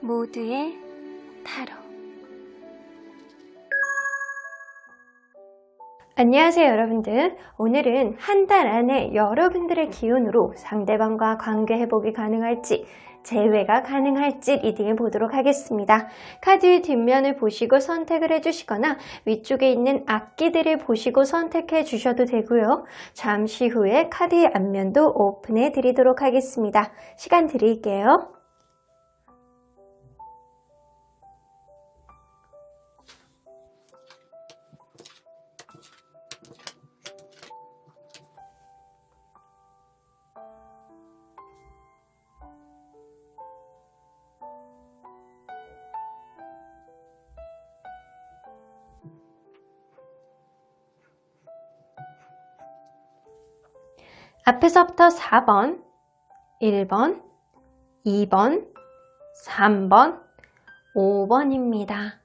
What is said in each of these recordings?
모두의 타로. 안녕하세요 여러분들. 오늘은 한 달 안에 여러분들의 기운으로 상대방과 관계 회복이 가능할지 재회가 가능할지 리딩해 보도록 하겠습니다. 카드의 뒷면을 보시고 선택을 해주시거나 위쪽에 있는 악기들을 보시고 선택해 주셔도 되고요. 잠시 후에 카드의 앞면도 오픈해 드리도록 하겠습니다. 시간 드릴게요. 앞에서부터 4번, 1번, 2번, 3번, 5번입니다.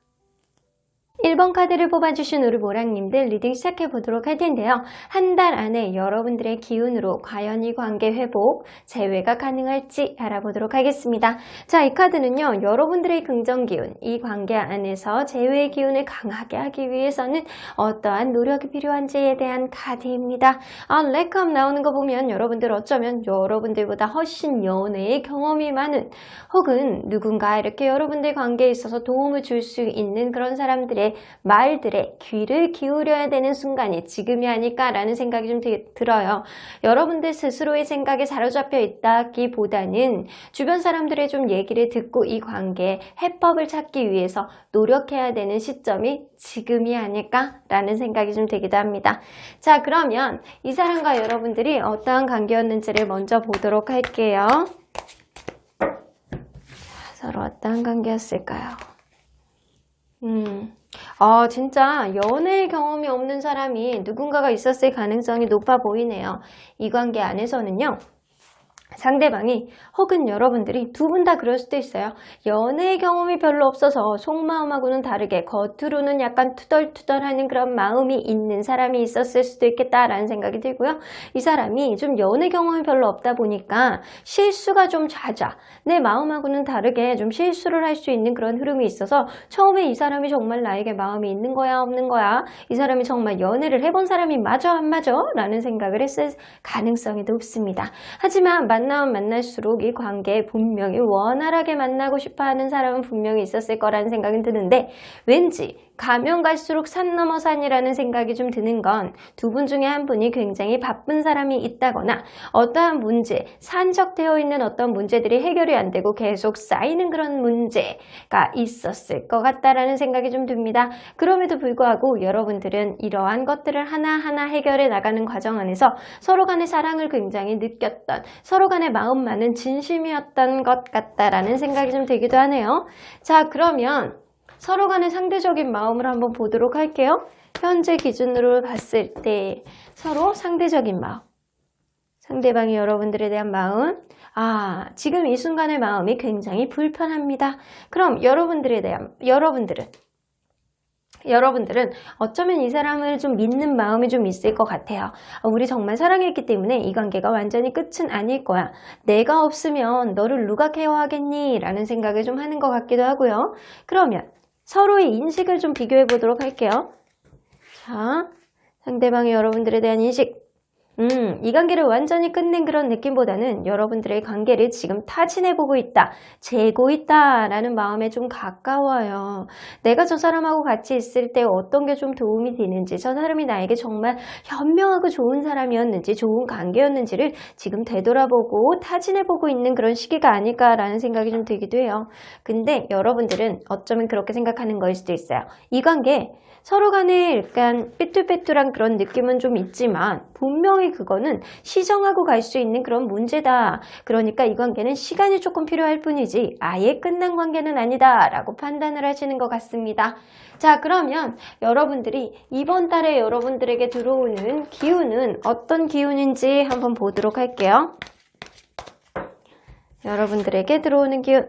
1번 카드를 뽑아주신 우리 모랑님들 리딩 시작해 보도록 할 텐데요. 한 달 안에 여러분들의 기운으로 과연 이 관계 회복, 재회가 가능할지 알아보도록 하겠습니다. 자, 이 카드는요. 여러분들의 긍정 기운, 이 관계 안에서 재회의 기운을 강하게 하기 위해서는 어떠한 노력이 필요한지에 대한 카드입니다. 레컵 나오는 거 보면 여러분들 어쩌면 여러분들보다 훨씬 연애의 경험이 많은 혹은 누군가 이렇게 여러분들 관계에 있어서 도움을 줄 수 있는 그런 사람들의 말들에 귀를 기울여야 되는 순간이 지금이 아닐까라는 생각이 좀 들어요. 여러분들 스스로의 생각에 사로잡혀 있다기보다는 주변 사람들의 좀 얘기를 듣고 이 관계의 해법을 찾기 위해서 노력해야 되는 시점이 지금이 아닐까라는 생각이 좀 들기도 합니다. 자, 그러면 이 사람과 여러분들이 어떠한 관계였는지를 먼저 보도록 할게요. 서로 어떠한 관계였을까요? 진짜 연애 경험이 없는 사람이 누군가가 있었을 가능성이 높아 보이네요. 이 관계 안에서는요. 상대방이 혹은 여러분들이 두 분 다 그럴 수도 있어요. 연애 경험이 별로 없어서 속마음하고는 다르게 겉으로는 약간 투덜투덜하는 그런 마음이 있는 사람이 있었을 수도 있겠다라는 생각이 들고요. 이 사람이 좀 연애 경험이 별로 없다 보니까 실수가 좀 잦아. 내 마음하고는 다르게 좀 실수를 할 수 있는 그런 흐름이 있어서 처음에 이 사람이 정말 나에게 마음이 있는 거야 없는 거야? 이 사람이 정말 연애를 해본 사람이 맞아 안 맞아? 라는 생각을 했을 가능성이 높습니다. 하지만 만나면 만날수록 이 관계에 분명히 원활하게 만나고 싶어하는 사람은 분명히 있었을 거라는 생각이 드는데 왠지 가면 갈수록 산 넘어 산이라는 생각이 좀 드는 건 두 분 중에 한 분이 굉장히 바쁜 사람이 있다거나 어떠한 문제, 산적되어 있는 어떤 문제들이 해결이 안 되고 계속 쌓이는 그런 문제가 있었을 것 같다라는 생각이 좀 듭니다. 그럼에도 불구하고 여러분들은 이러한 것들을 하나하나 해결해 나가는 과정 안에서 서로 간의 사랑을 굉장히 느꼈던 서로 간의 마음만은 진심이었던 것 같다라는 생각이 좀 들기도 하네요. 자, 그러면 서로 간의 상대적인 마음을 한번 보도록 할게요. 현재 기준으로 봤을 때 서로 상대적인 마음. 상대방이 여러분들에 대한 마음. 지금 이 순간의 마음이 굉장히 불편합니다. 그럼 여러분들은 어쩌면 이 사람을 좀 믿는 마음이 좀 있을 것 같아요. 우리 정말 사랑했기 때문에 이 관계가 완전히 끝은 아닐 거야. 내가 없으면 너를 누가 케어하겠니? 라는 생각을 좀 하는 것 같기도 하고요. 그러면 서로의 인식을 좀 비교해 보도록 할게요. 자, 상대방이 여러분들에 대한 인식. 이 관계를 완전히 끝낸 그런 느낌보다는 여러분들의 관계를 지금 타진해보고 있다, 재고 있다 라는 마음에 좀 가까워요. 내가 저 사람하고 같이 있을 때 어떤 게 좀 도움이 되는지, 저 사람이 나에게 정말 현명하고 좋은 사람이었는지, 좋은 관계였는지를 지금 되돌아보고 타진해보고 있는 그런 시기가 아닐까라는 생각이 좀 들기도 해요. 근데 여러분들은 어쩌면 그렇게 생각하는 거일 수도 있어요. 이 관계 서로 간에 약간 삐뚤빼뚤한 그런 느낌은 좀 있지만 분명히 그거는 시정하고 갈 수 있는 그런 문제다. 그러니까 이 관계는 시간이 조금 필요할 뿐이지 아예 끝난 관계는 아니다 라고 판단을 하시는 것 같습니다. 자, 그러면 여러분들이 이번 달에 여러분들에게 들어오는 기운은 어떤 기운인지 한번 보도록 할게요. 여러분들에게 들어오는 기운.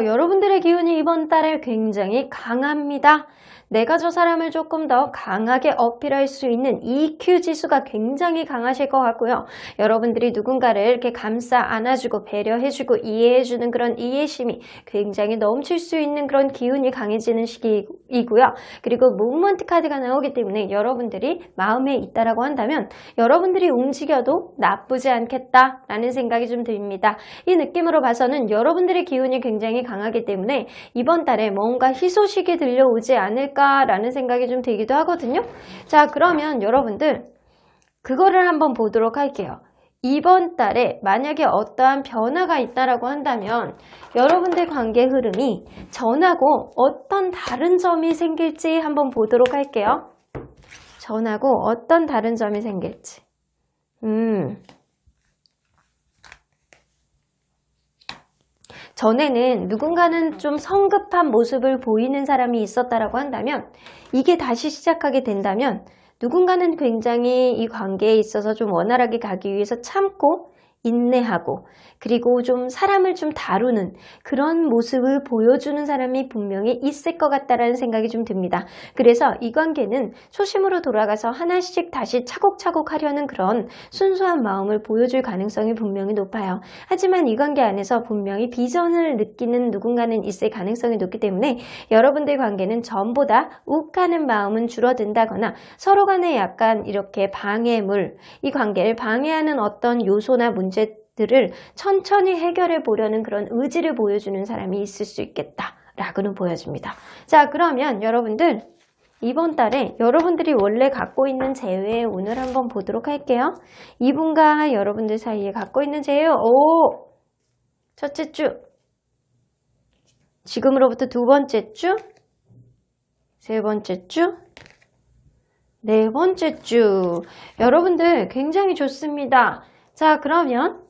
여러분들의 기운이 이번 달에 굉장히 강합니다. 내가 저 사람을 조금 더 강하게 어필할 수 있는 EQ 지수가 굉장히 강하실 것 같고요. 여러분들이 누군가를 이렇게 감싸 안아주고 배려해주고 이해해주는 그런 이해심이 굉장히 넘칠 수 있는 그런 기운이 강해지는 시기이고요. 그리고 무브먼트 카드가 나오기 때문에 여러분들이 마음에 있다라고 한다면 여러분들이 움직여도 나쁘지 않겠다라는 생각이 좀 듭니다. 이 느낌으로 봐서는 여러분들의 기운이 굉장히 강하기 때문에 이번 달에 뭔가 희소식이 들려오지 않을까 라는 생각이 좀 들기도 하거든요. 자, 그러면 여러분들 그거를 한번 보도록 할게요. 이번 달에 만약에 어떠한 변화가 있다라고 한다면 여러분들 관계 흐름이 전하고 어떤 다른 점이 생길지 한번 보도록 할게요. 전하고 어떤 다른 점이 생길지. 전에는 누군가는 좀 성급한 모습을 보이는 사람이 있었다라고 한다면 이게 다시 시작하게 된다면 누군가는 굉장히 이 관계에 있어서 좀 원활하게 가기 위해서 참고 인내하고 그리고 좀 사람을 좀 다루는 그런 모습을 보여주는 사람이 분명히 있을 것 같다라는 생각이 좀 듭니다. 그래서 이 관계는 초심으로 돌아가서 하나씩 다시 차곡차곡 하려는 그런 순수한 마음을 보여줄 가능성이 분명히 높아요. 하지만 이 관계 안에서 분명히 비전을 느끼는 누군가는 있을 가능성이 높기 때문에 여러분들 관계는 전보다 욱하는 마음은 줄어든다거나 서로 간에 약간 이렇게 방해물, 이 관계를 방해하는 어떤 요소나 문제들을 천천히 해결해 보려는 그런 의지를 보여주는 사람이 있을 수 있겠다라고는 보여집니다. 자, 그러면 여러분들 이번 달에 여러분들이 원래 갖고 있는 재회 오늘 한번 보도록 할게요. 이분과 여러분들 사이에 갖고 있는 재회, 첫째 주, 지금으로부터 두 번째 주, 세 번째 주, 네 번째 주. 여러분들 굉장히 좋습니다. 자, 그러면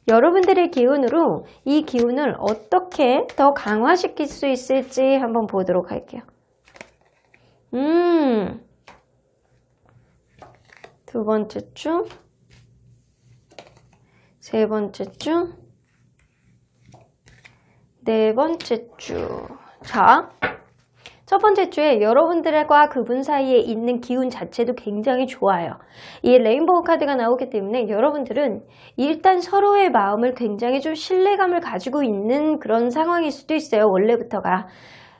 여러분들의 기운으로 이 기운을 어떻게 더 강화시킬 수 있을지 한번 보도록 할게요. 두 번째 주, 세 번째 주, 네 번째 주. 자, 첫 번째 주에 여러분들과 그분 사이에 있는 기운 자체도 굉장히 좋아요. 이 레인보우 카드가 나오기 때문에 여러분들은 일단 서로의 마음을 굉장히 좀 신뢰감을 가지고 있는 그런 상황일 수도 있어요. 원래부터가.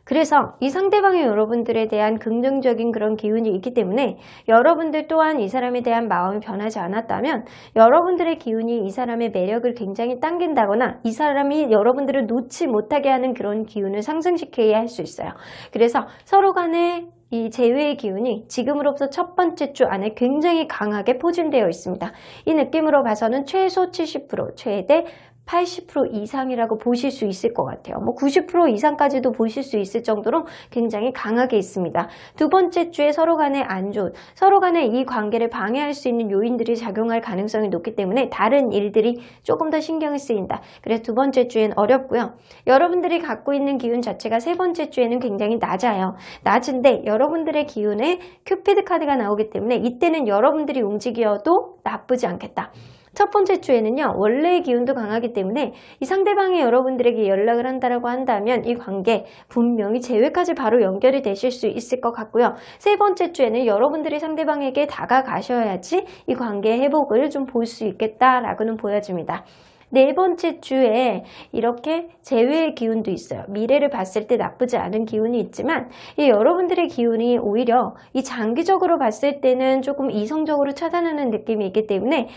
그래서 이 상대방의 여러분들에 대한 긍정적인 그런 기운이 있기 때문에 여러분들 또한 이 사람에 대한 마음이 변하지 않았다면 여러분들의 기운이 이 사람의 매력을 굉장히 당긴다거나 이 사람이 여러분들을 놓지 못하게 하는 그런 기운을 상승시켜야 할 수 있어요. 그래서 서로 간에 이 재회의 기운이 지금으로부터 첫 번째 주 안에 굉장히 강하게 포진되어 있습니다. 이 느낌으로 봐서는 최소 70%, 최대 80% 이상이라고 보실 수 있을 것 같아요. 90% 이상까지도 보실 수 있을 정도로 굉장히 강하게 있습니다. 두 번째 주에 서로 간의 안 좋은, 서로 간의 이 관계를 방해할 수 있는 요인들이 작용할 가능성이 높기 때문에 다른 일들이 조금 더 신경이 쓰인다. 그래서 두 번째 주엔 어렵고요. 여러분들이 갖고 있는 기운 자체가 세 번째 주에는 굉장히 낮아요. 낮은데 여러분들의 기운에 큐피드 카드가 나오기 때문에 이때는 여러분들이 움직여도 나쁘지 않겠다. 첫 번째 주에는요, 원래의 기운도 강하기 때문에 이 상대방이 여러분들에게 연락을 한다라고 한다면 이 관계 분명히 재회까지 바로 연결이 되실 수 있을 것 같고요. 세 번째 주에는 여러분들이 상대방에게 다가가셔야지 이 관계의 회복을 좀 볼 수 있겠다라고는 보여집니다. 네 번째 주에 이렇게 재회의 기운도 있어요. 미래를 봤을 때 나쁘지 않은 기운이 있지만 이 여러분들의 기운이 오히려 이 장기적으로 봤을 때는 조금 이성적으로 차단하는 느낌이 있기 때문에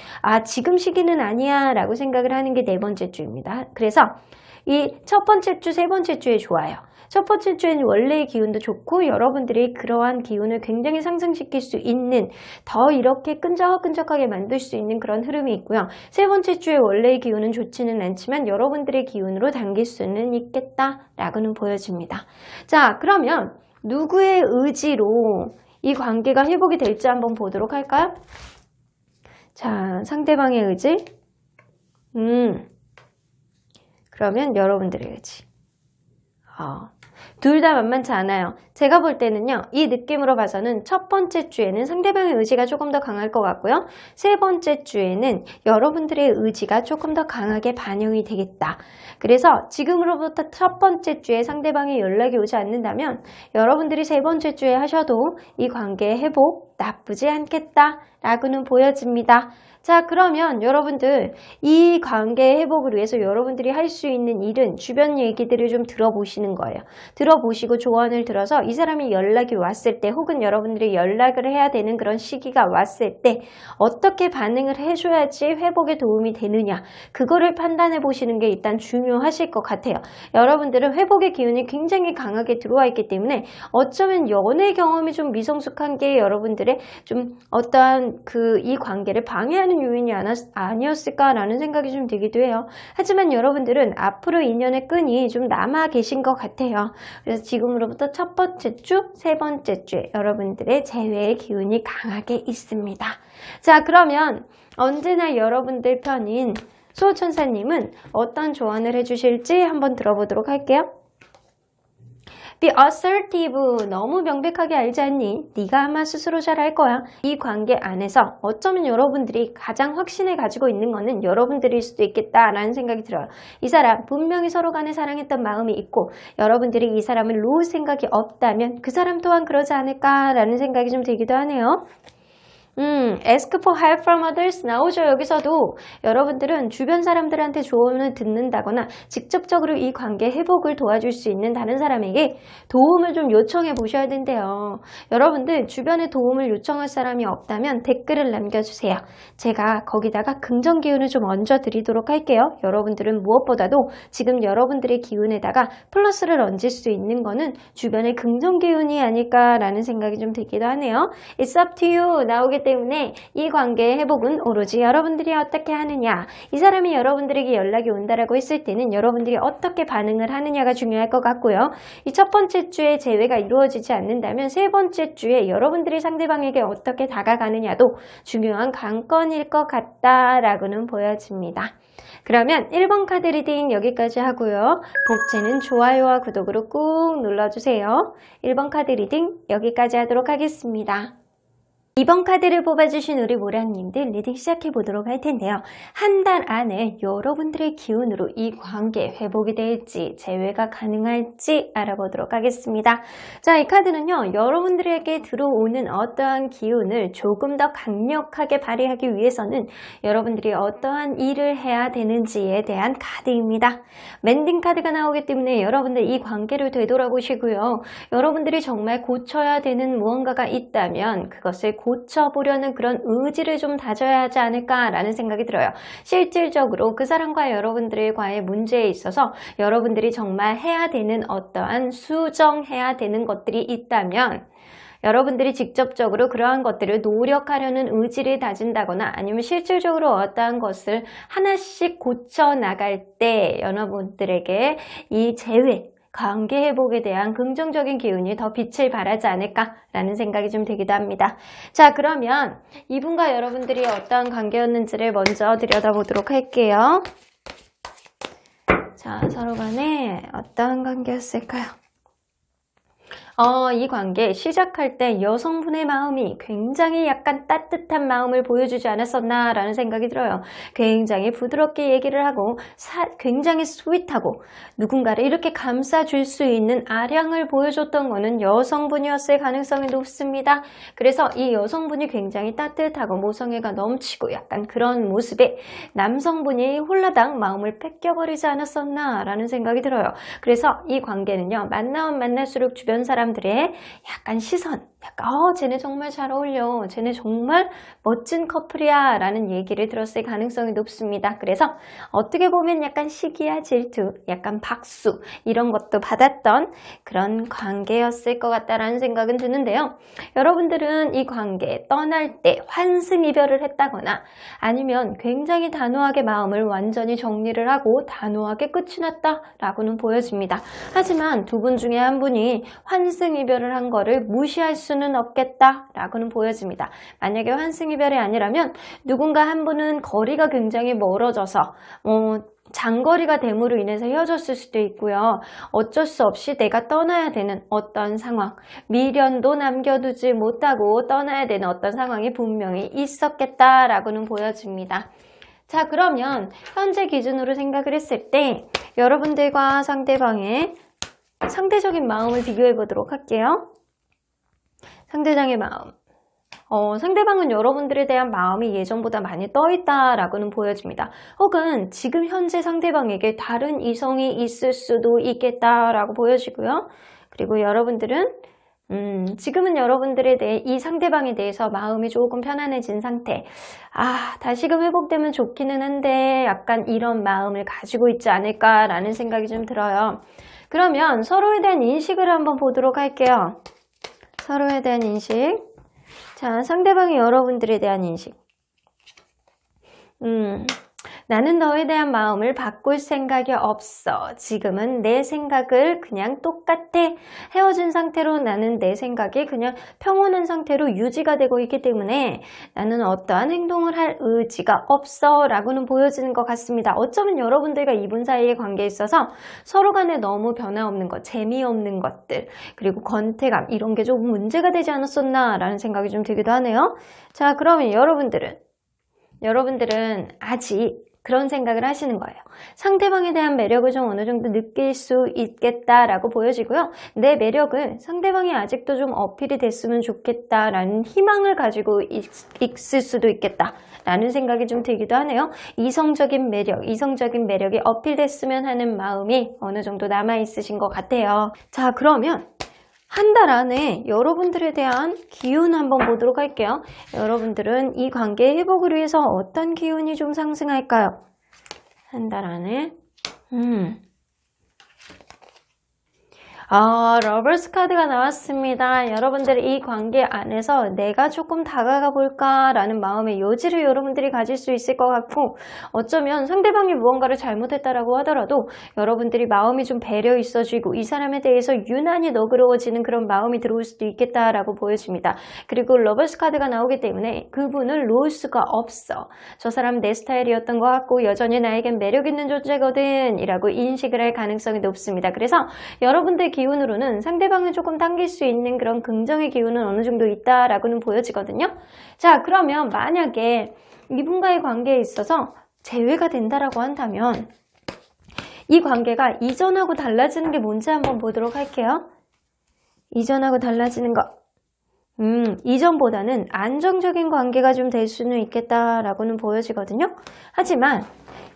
지금 시기는 아니야 라고 생각을 하는 게 네 번째 주입니다. 그래서 이 첫 번째 주, 세 번째 주에 좋아요. 첫 번째 주에는 원래의 기운도 좋고 여러분들이 그러한 기운을 굉장히 상승시킬 수 있는 더 이렇게 끈적끈적하게 만들 수 있는 그런 흐름이 있고요. 세 번째 주에 원래의 기운은 좋지는 않지만 여러분들의 기운으로 당길 수는 있겠다라고는 보여집니다. 자, 그러면 누구의 의지로 이 관계가 회복이 될지 한번 보도록 할까요? 자, 상대방의 의지. 그러면 여러분들의 의지. 둘 다 만만치 않아요. 제가 볼 때는요, 이 느낌으로 봐서는 첫 번째 주에는 상대방의 의지가 조금 더 강할 것 같고요. 세 번째 주에는 여러분들의 의지가 조금 더 강하게 반영이 되겠다. 그래서 지금으로부터 첫 번째 주에 상대방이 연락이 오지 않는다면 여러분들이 세 번째 주에 하셔도 이 관계의 회복 나쁘지 않겠다라고는 보여집니다. 자, 그러면 여러분들 이 관계의 회복을 위해서 여러분들이 할 수 있는 일은 주변 얘기들을 좀 들어보시는 거예요. 들어보시고 조언을 들어서 이 사람이 연락이 왔을 때 혹은 여러분들이 연락을 해야 되는 그런 시기가 왔을 때 어떻게 반응을 해줘야지 회복에 도움이 되느냐, 그거를 판단해 보시는 게 일단 중요하실 것 같아요. 여러분들은 회복의 기운이 굉장히 강하게 들어와 있기 때문에 어쩌면 연애 경험이 좀 미성숙한 게 여러분들의 좀 어떠한 이 관계를 방해하는 요인이 아니었을까라는 생각이 좀 들기도 해요. 하지만 여러분들은 앞으로 인연의 끈이 좀 남아 계신 것 같아요. 그래서 지금으로부터 첫 번째 주, 세 번째 주에 여러분들의 재회의 기운이 강하게 있습니다. 자, 그러면 언제나 여러분들 편인 수호천사님은 어떤 조언을 해주실지 한번 들어보도록 할게요. Be assertive. 너무 명백하게 알지 않니? 네가 아마 스스로 잘 알 거야. 이 관계 안에서 어쩌면 여러분들이 가장 확신을 가지고 있는 거는 여러분들일 수도 있겠다라는 생각이 들어요. 이 사람 분명히 서로 간에 사랑했던 마음이 있고 여러분들이 이 사람을 놓을 생각이 없다면 그 사람 또한 그러지 않을까라는 생각이 좀 들기도 하네요. Ask for help from others 나오죠. 여기서도 여러분들은 주변 사람들한테 조언을 듣는다거나 직접적으로 이 관계 회복을 도와줄 수 있는 다른 사람에게 도움을 좀 요청해 보셔야 된대요. 여러분들 주변에 도움을 요청할 사람이 없다면 댓글을 남겨주세요. 제가 거기다가 긍정 기운을 좀 얹어 드리도록 할게요. 여러분들은 무엇보다도 지금 여러분들의 기운에다가 플러스를 얹을 수 있는 거는 주변의 긍정 기운이 아닐까라는 생각이 좀 들기도 하네요. It's up to you 나오기 때문에 이 관계의 회복은 오로지 여러분들이 어떻게 하느냐, 이 사람이 여러분들에게 연락이 온다라고 했을 때는 여러분들이 어떻게 반응을 하느냐가 중요할 것 같고요. 이 첫 번째 주에 재회가 이루어지지 않는다면 세 번째 주에 여러분들이 상대방에게 어떻게 다가가느냐도 중요한 관건일 것 같다라고는 보여집니다. 그러면 1번 카드 리딩 여기까지 하고요. 복채는 좋아요와 구독으로 꾹 눌러주세요. 1번 카드 리딩 여기까지 하도록 하겠습니다. 2번 카드를 뽑아주신 우리 모량님들 리딩 시작해 보도록 할 텐데요. 한 달 안에 여러분들의 기운으로 이 관계 회복이 될지 재회가 가능할지 알아보도록 하겠습니다. 자, 이 카드는요, 여러분들에게 들어오는 어떠한 기운을 조금 더 강력하게 발휘하기 위해서는 여러분들이 어떠한 일을 해야 되는지에 대한 카드입니다. 멘딩 카드가 나오기 때문에 여러분들 이 관계를 되돌아보시고요. 여러분들이 정말 고쳐야 되는 무언가가 있다면 그것을 고쳐보려는 그런 의지를 좀 다져야 하지 않을까라는 생각이 들어요. 실질적으로 그 사람과 여러분들과의 문제에 있어서 여러분들이 정말 해야 되는 어떠한 수정해야 되는 것들이 있다면 여러분들이 직접적으로 그러한 것들을 노력하려는 의지를 다진다거나 아니면 실질적으로 어떠한 것을 하나씩 고쳐나갈 때 여러분들에게 이 재회, 관계 회복에 대한 긍정적인 기운이 더 빛을 발하지 않을까라는 생각이 좀 되기도 합니다. 자, 그러면 이분과 여러분들이 어떠한 관계였는지를 먼저 들여다보도록 할게요. 자, 서로 간에 어떠한 관계였을까요? 이 관계 시작할 때 여성분의 마음이 굉장히 약간 따뜻한 마음을 보여주지 않았었나 라는 생각이 들어요. 굉장히 부드럽게 얘기를 하고 굉장히 스윗하고 누군가를 이렇게 감싸줄 수 있는 아량을 보여줬던 거는 여성분이었을 가능성이 높습니다. 그래서 이 여성분이 굉장히 따뜻하고 모성애가 넘치고 약간 그런 모습에 남성분이 홀라당 마음을 뺏겨버리지 않았었나 라는 생각이 들어요. 그래서 이 관계는요, 만나면 만날수록 주변 사람들의 약간 시선, 약간 쟤네 정말 잘 어울려, 쟤네 정말 멋진 커플이야 라는 얘기를 들었을 가능성이 높습니다. 그래서 어떻게 보면 약간 시기와 질투, 약간 박수 이런 것도 받았던 그런 관계였을 것 같다라는 생각은 드는데요. 여러분들은 이 관계 떠날 때 환승이별을 했다거나 아니면 굉장히 단호하게 마음을 완전히 정리를 하고 단호하게 끝이 났다라고는 보여집니다. 하지만 두 분 중에 한 분이 환승이별을 한 거를 무시할 수는 없겠다라고는 보여집니다. 만약에 환승이별이 아니라면 누군가 한 분은 거리가 굉장히 멀어져서 장거리가 됨으로 인해서 헤어졌을 수도 있고요. 어쩔 수 없이 내가 떠나야 되는 어떤 상황, 미련도 남겨두지 못하고 떠나야 되는 어떤 상황이 분명히 있었겠다라고는 보여집니다. 자, 그러면 현재 기준으로 생각을 했을 때 여러분들과 상대방의 상대적인 마음을 비교해 보도록 할게요. 상대방의 마음. 상대방은 여러분들에 대한 마음이 예전보다 많이 떠있다라고는 보여집니다. 혹은 지금 현재 상대방에게 다른 이성이 있을 수도 있겠다라고 보여지고요. 그리고 여러분들은 지금은 여러분들에 대해 이 상대방에 대해서 마음이 조금 편안해진 상태. 다시금 회복되면 좋기는 한데 약간 이런 마음을 가지고 있지 않을까라는 생각이 좀 들어요. 그러면 서로에 대한 인식을 한번 보도록 할게요. 서로에 대한 인식. 자, 상대방이 여러분들에 대한 인식. 나는 너에 대한 마음을 바꿀 생각이 없어. 지금은 내 생각을 그냥 똑같아. 헤어진 상태로 나는 내 생각이 그냥 평온한 상태로 유지가 되고 있기 때문에 나는 어떠한 행동을 할 의지가 없어 라고는 보여지는 것 같습니다. 어쩌면 여러분들과 이분 사이의 관계에 있어서 서로 간에 너무 변화없는 것, 재미없는 것들, 그리고 권태감 이런 게 조금 문제가 되지 않았었나 라는 생각이 좀 들기도 하네요. 자, 그러면 여러분들은 아직 그런 생각을 하시는 거예요. 상대방에 대한 매력을 좀 어느 정도 느낄 수 있겠다라고 보여지고요. 내 매력을 상대방이 아직도 좀 어필이 됐으면 좋겠다라는 희망을 가지고 있을 수도 있겠다라는 생각이 좀 들기도 하네요. 이성적인 매력이 어필됐으면 하는 마음이 어느 정도 남아있으신 것 같아요. 자, 그러면 한 달 안에 여러분들에 대한 기운 한번 보도록 할게요. 여러분들은 이 관계 회복을 위해서 어떤 기운이 좀 상승할까요? 한 달 안에 러버스 카드가 나왔습니다. 여러분들 이 관계 안에서 내가 조금 다가가 볼까 라는 마음의 요지를 여러분들이 가질 수 있을 것 같고, 어쩌면 상대방이 무언가를 잘못했다라고 하더라도 여러분들이 마음이 좀 배려 있어지고 이 사람에 대해서 유난히 너그러워지는 그런 마음이 들어올 수도 있겠다라고 보여집니다. 그리고 러버스 카드가 나오기 때문에 그분을 놓을 수가 없어. 저 사람 내 스타일이었던 것 같고 여전히 나에겐 매력 있는 존재거든 이라고 인식을 할 가능성이 높습니다. 그래서 여러분들 기운으로는 상대방을 조금 당길 수 있는 그런 긍정의 기운은 어느 정도 있다라고는 보여지거든요. 자, 그러면 만약에 이분과의 관계에 있어서 재회가 된다라고 한다면 이 관계가 이전하고 달라지는 게 뭔지 한번 보도록 할게요. 이전하고 달라지는 거. 이전보다는 안정적인 관계가 좀 될 수는 있겠다라고는 보여지거든요. 하지만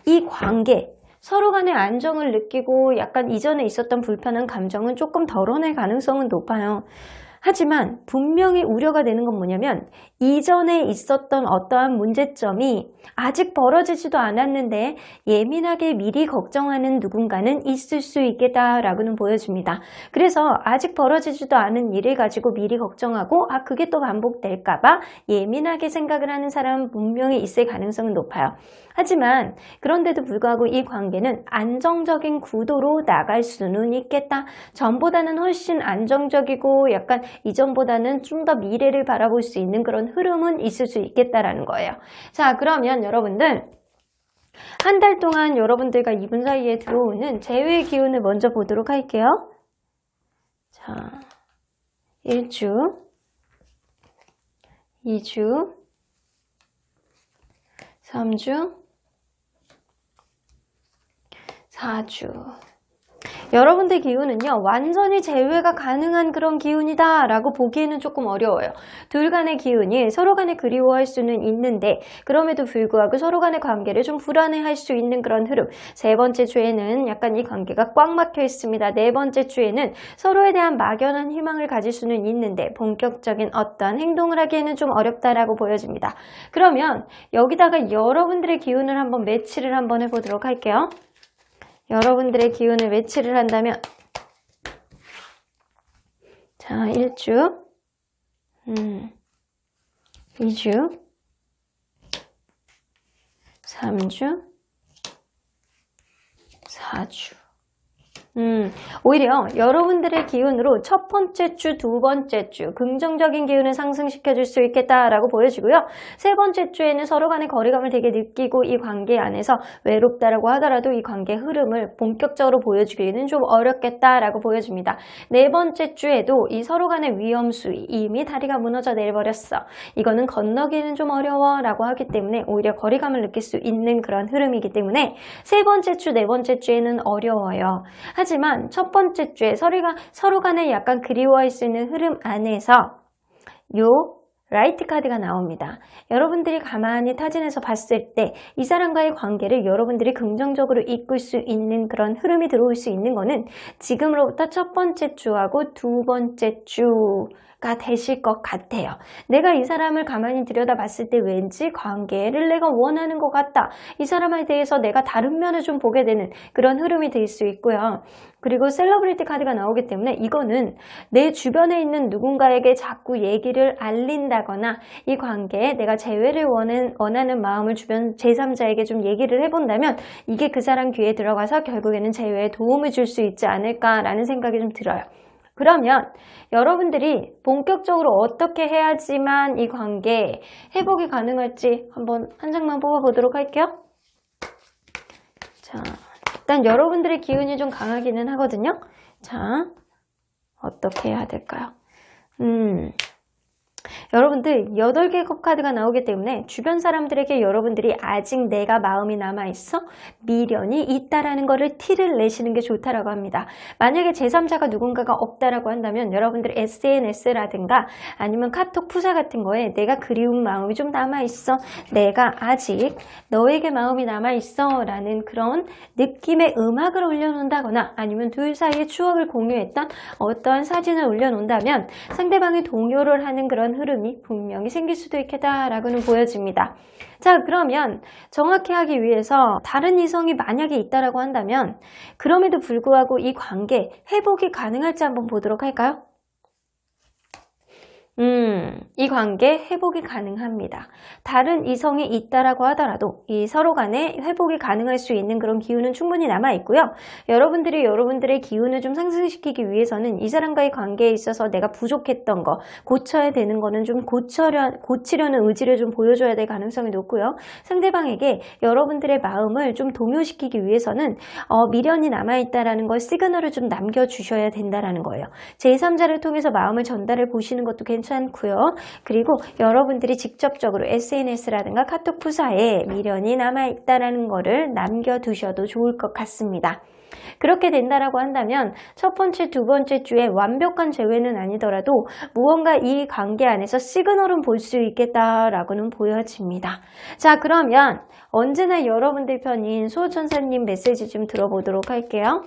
이 관계, 서로 간의 안정을 느끼고 약간 이전에 있었던 불편한 감정은 조금 덜어낼 가능성은 높아요. 하지만 분명히 우려가 되는 건 뭐냐면 이전에 있었던 어떠한 문제점이 아직 벌어지지도 않았는데 예민하게 미리 걱정하는 누군가는 있을 수 있겠다라고는 보여집니다. 그래서 아직 벌어지지도 않은 일을 가지고 미리 걱정하고 그게 또 반복될까봐 예민하게 생각을 하는 사람은 분명히 있을 가능성은 높아요. 하지만 그런데도 불구하고 이 관계는 안정적인 구도로 나갈 수는 있겠다. 전보다는 훨씬 안정적이고 약간 이전보다는 좀 더 미래를 바라볼 수 있는 그런 흐름은 있을 수 있겠다라는 거예요. 자, 그러면 여러분들 한 달 동안 여러분들과 이분 사이에 들어오는 재회의 기운을 먼저 보도록 할게요. 자, 1주, 2주, 3주, 4주. 여러분들 기운은요, 완전히 제외가 가능한 그런 기운이다 라고 보기에는 조금 어려워요. 둘 간의 기운이 서로 간에 그리워할 수는 있는데 그럼에도 불구하고 서로 간의 관계를 좀 불안해할 수 있는 그런 흐름. 세 번째 주에는 약간 이 관계가 꽉 막혀 있습니다. 네 번째 주에는 서로에 대한 막연한 희망을 가질 수는 있는데 본격적인 어떠한 행동을 하기에는 좀 어렵다라고 보여집니다. 그러면 여기다가 여러분들의 기운을 한번 매치를 한번 해보도록 할게요. 여러분들의 기운을 매치를 한다면 자, 1주, 2주, 3주, 4주. 오히려 여러분들의 기운으로 첫 번째 주, 두 번째 주 긍정적인 기운을 상승시켜 줄 수 있겠다라고 보여지고요. 세 번째 주에는 서로 간의 거리감을 되게 느끼고 이 관계 안에서 외롭다라고 하더라도 이 관계 흐름을 본격적으로 보여주기는 좀 어렵겠다라고 보여집니다. 네 번째 주에도 이 서로 간의 위험수위, 이미 다리가 무너져 내려버렸어. 이거는 건너기는 좀 어려워라고 하기 때문에 오히려 거리감을 느낄 수 있는 그런 흐름이기 때문에 세 번째 주, 네 번째 주에는 어려워요. 하지만 첫 번째 주에 서로 간에 약간 그리워할 수 있는 흐름 안에서 요 라이트 카드가 나옵니다. 여러분들이 가만히 타진해서 봤을 때 이 사람과의 관계를 여러분들이 긍정적으로 이끌 수 있는 그런 흐름이 들어올 수 있는 거는 지금으로부터 첫 번째 주하고 두 번째 주가 되실 것 같아요. 내가 이 사람을 가만히 들여다봤을 때 왠지 관계를 내가 원하는 것 같다. 이 사람에 대해서 내가 다른 면을 좀 보게 되는 그런 흐름이 될 수 있고요. 그리고 셀러브리티 카드가 나오기 때문에 이거는 내 주변에 있는 누군가에게 자꾸 얘기를 알린다거나 이 관계에 내가 재회를 원하는 마음을 주변 제3자에게 좀 얘기를 해본다면 이게 그 사람 귀에 들어가서 결국에는 재회에 도움을 줄 수 있지 않을까라는 생각이 좀 들어요. 그러면 여러분들이 본격적으로 어떻게 해야지만 이 관계 회복이 가능할지 한번 한 장만 뽑아보도록 할게요. 자, 일단 여러분들의 기운이 좀 강하기는 하거든요. 자, 어떻게 해야 될까요? 여러분들 8개 컵 카드가 나오기 때문에 주변 사람들에게 여러분들이 아직 내가 마음이 남아있어? 미련이 있다라는 거를 티를 내시는 게 좋다라고 합니다. 만약에 제3자가 누군가가 없다라고 한다면 여러분들 SNS라든가 아니면 카톡 푸사 같은 거에 내가 그리운 마음이 좀 남아있어? 내가 아직 너에게 마음이 남아있어? 라는 그런 느낌의 음악을 올려놓는다거나 아니면 둘 사이의 추억을 공유했던 어떠한 사진을 올려놓는다면 상대방이 동요를 하는 그런 흐름이 분명히 생길 수도 있겠다라고는 보여집니다. 자, 그러면 정확히 하기 위해서 다른 이성이 만약에 있다라고 한다면 그럼에도 불구하고 이 관계 회복이 가능할지 한번 보도록 할까요? 이 관계 회복이 가능합니다. 다른 이성이 있다라고 하더라도 이 서로 간에 회복이 가능할 수 있는 그런 기운은 충분히 남아있고요. 여러분들이 여러분들의 기운을 좀 상승시키기 위해서는 이 사람과의 관계에 있어서 내가 부족했던 거, 고쳐야 되는 거는 좀 고치려는 의지를 좀 보여줘야 될 가능성이 높고요. 상대방에게 여러분들의 마음을 좀 동요시키기 위해서는 미련이 남아있다라는 걸 시그널을 좀 남겨주셔야 된다라는 거예요. 제3자를 통해서 마음을 전달해 보시는 것도 괜찮고요. 그리고 여러분들이 직접적으로 SNS라든가 카톡 푸사에 미련이 남아있다라는 거를 남겨두셔도 좋을 것 같습니다. 그렇게 된다라고 한다면 첫 번째, 두 번째 주에 완벽한 재회는 아니더라도 무언가 이 관계 안에서 시그널은 볼 수 있겠다라고는 보여집니다. 자, 그러면 언제나 여러분들 편인 수호천사님 메시지 좀 들어보도록 할게요.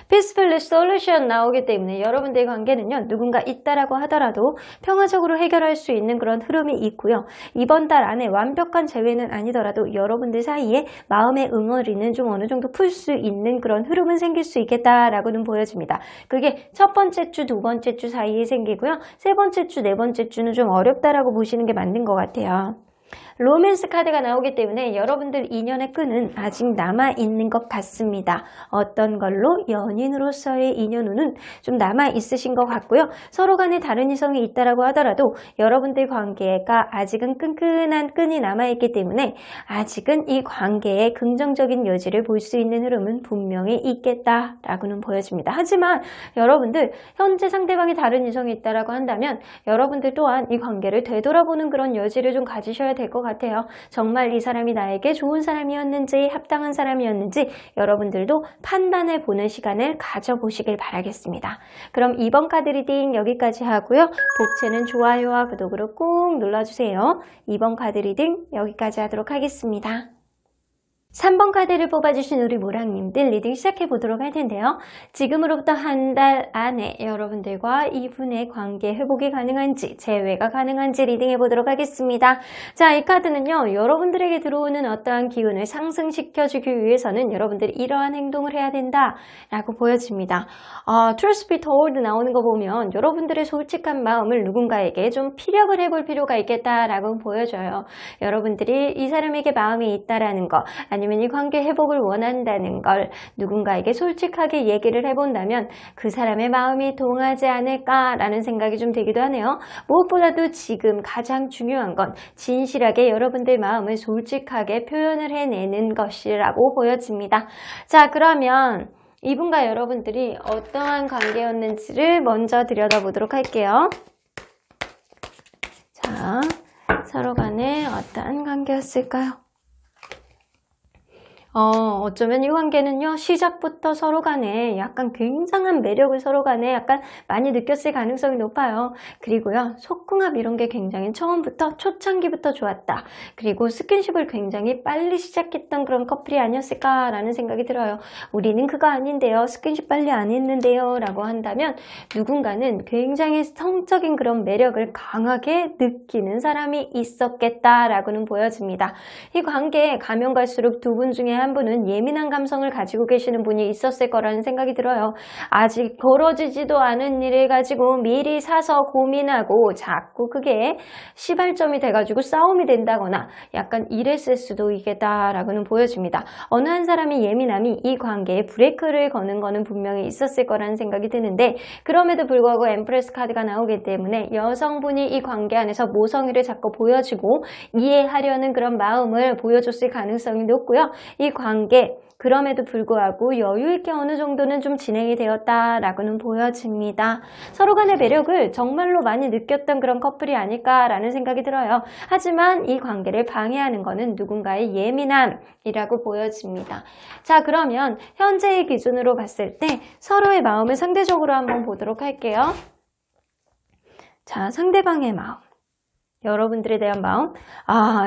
Peaceful Solution 나오기 때문에 여러분들의 관계는요, 누군가 있다라고 하더라도 평화적으로 해결할 수 있는 그런 흐름이 있고요. 이번 달 안에 완벽한 재회는 아니더라도 여러분들 사이에 마음의 응어리는 좀 어느 정도 풀 수 있는 그런 흐름은 생길 수 있겠다라고는 보여집니다. 그게 첫 번째 주, 두 번째 주 사이에 생기고요. 세 번째 주, 네 번째 주는 좀 어렵다라고 보시는 게 맞는 것 같아요. 로맨스 카드가 나오기 때문에 여러분들 인연의 끈은 아직 남아있는 것 같습니다. 어떤 걸로? 연인으로서의 인연운은 좀 남아있으신 것 같고요. 서로 간에 다른 이성이 있다라고 하더라도 여러분들 관계가 아직은 끈끈한 끈이 남아있기 때문에 아직은 이 관계에 긍정적인 여지를 볼 수 있는 흐름은 분명히 있겠다라고는 보여집니다. 하지만 여러분들 현재 상대방이 다른 이성이 있다라고 한다면 여러분들 또한 이 관계를 되돌아보는 그런 여지를 좀 가지셔야 될 것 같아요. 정말 이 사람이 나에게 좋은 사람이었는지 합당한 사람이었는지 여러분들도 판단해 보는 시간을 가져보시길 바라겠습니다. 그럼 이번 카드 리딩 여기까지 하고요. 복채는 좋아요와 구독으로 꼭 눌러주세요. 이번 카드 리딩 여기까지 하도록 하겠습니다. 3번 카드를 뽑아주신 우리 모랑님들 리딩 시작해 보도록 할 텐데요. 지금으로부터 한 달 안에 여러분들과 이분의 관계 회복이 가능한지 재회가 가능한지 리딩해 보도록 하겠습니다. 자, 이 카드는요. 여러분들에게 들어오는 어떠한 기운을 상승시켜주기 위해서는 여러분들이 이러한 행동을 해야 된다 라고 보여집니다. Truth be told 나오는 거 보면 여러분들의 솔직한 마음을 누군가에게 좀 피력을 해볼 필요가 있겠다라고 보여줘요. 여러분들이 이 사람에게 마음이 있다라는 거 아니면 이 관계 회복을 원한다는 걸 누군가에게 솔직하게 얘기를 해본다면 그 사람의 마음이 동하지 않을까라는 생각이 좀 들기도 하네요. 무엇보다도 지금 가장 중요한 건 진실하게 여러분들 마음을 솔직하게 표현을 해내는 것이라고 보여집니다. 자, 그러면 이분과 여러분들이 어떠한 관계였는지를 먼저 들여다보도록 할게요. 자, 서로 간에 어떠한 관계였을까요? 어쩌면 이 관계는요, 시작부터 서로 간에 약간 굉장한 매력을 서로 간에 약간 많이 느꼈을 가능성이 높아요. 그리고요, 속궁합 이런 게 굉장히 처음부터, 초창기부터 좋았다. 그리고 스킨십을 굉장히 빨리 시작했던 그런 커플이 아니었을까라는 생각이 들어요. 우리는 그거 아닌데요. 스킨십 빨리 안 했는데요. 라고 한다면 누군가는 굉장히 성적인 그런 매력을 강하게 느끼는 사람이 있었겠다라고는 보여집니다. 이 관계에 가면 갈수록 두 분 중에 한 분은 예민한 감성을 가지고 계시는 분이 있었을 거라는 생각이 들어요. 아직 벌어지지도 않은 일을 가지고 미리 사서 고민하고 자꾸 그게 시발점이 돼가지고 싸움이 된다거나 약간 이랬을 수도 있겠다라고는 보여집니다. 어느 한 사람의 예민함이 이 관계에 브레이크를 거는 거는 분명히 있었을 거라는 생각이 드는데 그럼에도 불구하고 엠프레스 카드가 나오기 때문에 여성분이 이 관계 안에서 모성애를 자꾸 보여주고 이해하려는 그런 마음을 보여줬을 가능성이 높고요. 이 관계 그럼에도 불구하고 여유있게 어느 정도는 좀 진행이 되었다라고는 보여집니다. 서로 간의 매력을 정말로 많이 느꼈던 그런 커플이 아닐까라는 생각이 들어요. 하지만 이 관계를 방해하는 것은 누군가의 예민함이라고 보여집니다. 자, 그러면 현재의 기준으로 봤을 때 서로의 마음을 상대적으로 한번 보도록 할게요. 자, 상대방의 마음. 여러분들에 대한 마음,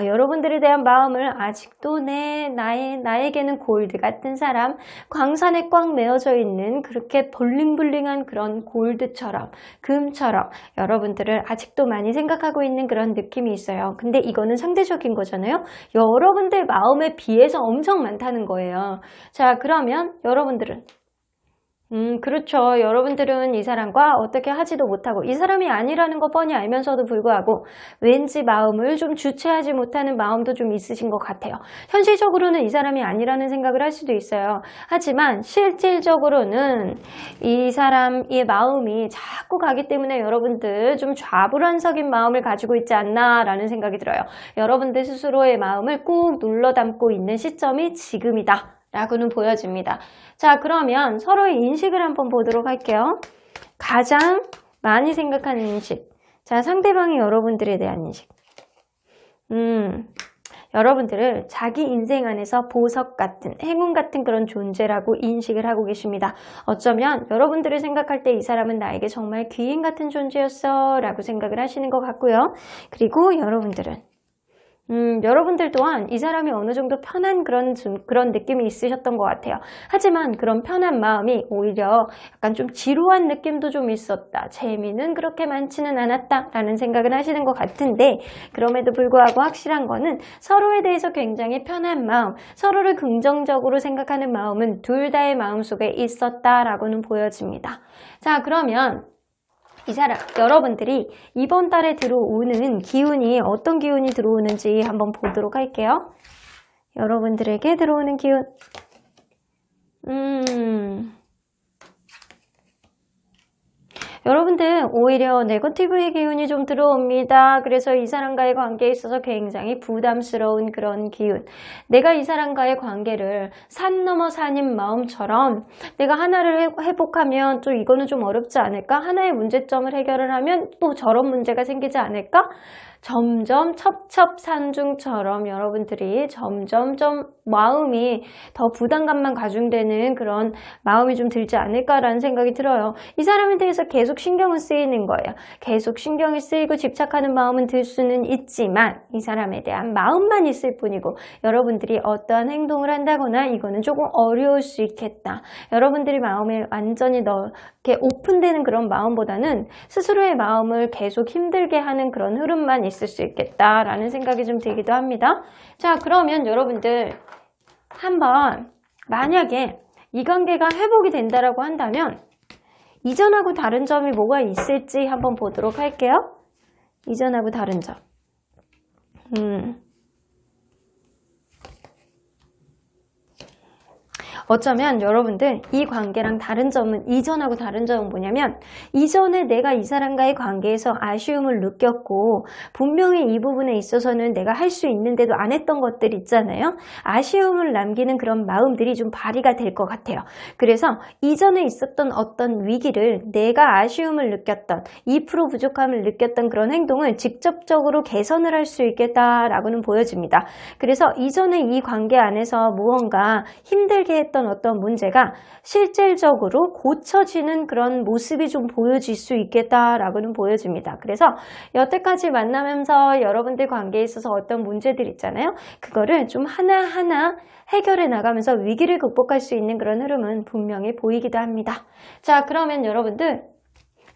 여러분들에 대한 마음을 아직도 나에게는 골드 같은 사람, 광산에 꽉 메어져 있는 그렇게 볼링볼링한 그런 골드처럼, 금처럼 여러분들을 아직도 많이 생각하고 있는 그런 느낌이 있어요. 근데 이거는 상대적인 거잖아요. 여러분들 마음에 비해서 엄청 많다는 거예요. 자, 그러면 여러분들은 그렇죠. 여러분들은 이 사람과 어떻게 하지도 못하고 이 사람이 아니라는 거 뻔히 알면서도 불구하고 왠지 마음을 좀 주체하지 못하는 마음도 좀 있으신 것 같아요. 현실적으로는 이 사람이 아니라는 생각을 할 수도 있어요. 하지만 실질적으로는 이 사람의 마음이 자꾸 가기 때문에 여러분들 좀 좌불안석인 마음을 가지고 있지 않나라는 생각이 들어요. 여러분들 스스로의 마음을 꾹 눌러 담고 있는 시점이 지금이다. 라고는 보여집니다. 자, 그러면 서로의 인식을 한번 보도록 할게요. 가장 많이 생각하는 인식. 자, 상대방이 여러분들에 대한 인식. 여러분들을 자기 인생 안에서 보석 같은, 행운 같은 그런 존재라고 인식을 하고 계십니다. 어쩌면 여러분들을 생각할 때 이 사람은 나에게 정말 귀인 같은 존재였어 라고 생각을 하시는 것 같고요. 그리고 여러분들 또한 이 사람이 어느 정도 편한 그런 느낌이 있으셨던 것 같아요. 하지만 그런 편한 마음이 오히려 약간 좀 지루한 느낌도 좀 있었다. 재미는 그렇게 많지는 않았다. 라는 생각을 하시는 것 같은데 그럼에도 불구하고 확실한 거는 서로에 대해서 굉장히 편한 마음, 서로를 긍정적으로 생각하는 마음은 둘 다의 마음속에 있었다라고는 보여집니다. 자, 그러면 이 사람, 여러분들이 이번 달에 들어오는 기운이 어떤 기운이 들어오는지 한번 보도록 할게요. 여러분들에게 들어오는 기운. 여러분들 오히려 네거티브의 기운이 좀 들어옵니다. 그래서 이 사람과의 관계에 있어서 굉장히 부담스러운 그런 기운. 내가 이 사람과의 관계를 산 넘어 산인 마음처럼 내가 하나를 회복하면 또 이거는 좀 어렵지 않을까? 하나의 문제점을 해결을 하면 또 저런 문제가 생기지 않을까? 점점 첩첩산중처럼 여러분들이 점점 좀 마음이 더 부담감만 가중되는 그런 마음이 좀 들지 않을까라는 생각이 들어요. 이 사람에 대해서 계속 신경은 쓰이는 거예요. 계속 신경이 쓰이고 집착하는 마음은 들 수는 있지만 이 사람에 대한 마음만 있을 뿐이고 여러분들이 어떠한 행동을 한다거나 이거는 조금 어려울 수 있겠다. 여러분들이 마음에 완전히 이렇게 오픈되는 그런 마음보다는 스스로의 마음을 계속 힘들게 하는 그런 흐름만 있을 수 있겠다라는 생각이 좀 들기도 합니다. 자, 그러면 여러분들 한번 만약에 이 관계가 회복이 된다라고 한다면 이전하고 다른 점이 뭐가 있을지 한번 보도록 할게요. 이전하고 다른 점. 어쩌면 여러분들 이 관계랑 다른 점은 이전하고 다른 점은 뭐냐면 이전에 내가 이 사람과의 관계에서 아쉬움을 느꼈고 분명히 이 부분에 있어서는 내가 할 수 있는데도 안 했던 것들 있잖아요. 아쉬움을 남기는 그런 마음들이 좀 발휘가 될 것 같아요. 그래서 이전에 있었던 어떤 위기를 내가 아쉬움을 느꼈던 2% 부족함을 느꼈던 그런 행동을 직접적으로 개선을 할 수 있겠다라고는 보여집니다. 그래서 이전에 이 관계 안에서 무언가 힘들게 했던 어떤 문제가 실질적으로 고쳐지는 그런 모습이 좀 보여질 수 있겠다라고는 보여집니다. 그래서 여태까지 만나면서 여러분들 관계에 있어서 어떤 문제들 있잖아요. 그거를 좀 하나하나 해결해 나가면서 위기를 극복할 수 있는 그런 흐름은 분명히 보이기도 합니다. 자, 그러면 여러분들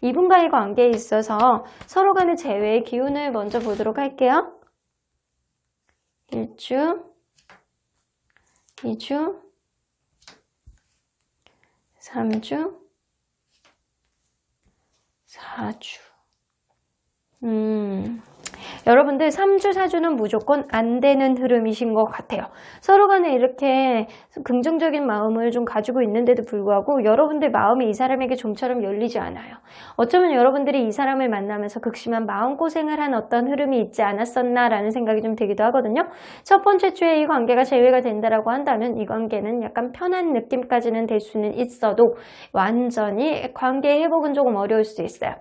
이분과의 관계에 있어서 서로 간의 재회의 기운을 먼저 보도록 할게요. 1주, 2주, 3주, 4주. 여러분들 3주, 4주는 무조건 안 되는 흐름이신 것 같아요. 서로 간에 이렇게 긍정적인 마음을 좀 가지고 있는데도 불구하고 여러분들 마음이 이 사람에게 좀처럼 열리지 않아요. 어쩌면 여러분들이 이 사람을 만나면서 극심한 마음고생을 한 어떤 흐름이 있지 않았었나라는 생각이 좀 들기도 하거든요. 첫 번째 주에 이 관계가 재회가 된다라고 한다면 이 관계는 약간 편한 느낌까지는 될 수는 있어도 완전히 관계 회복은 조금 어려울 수 있어요.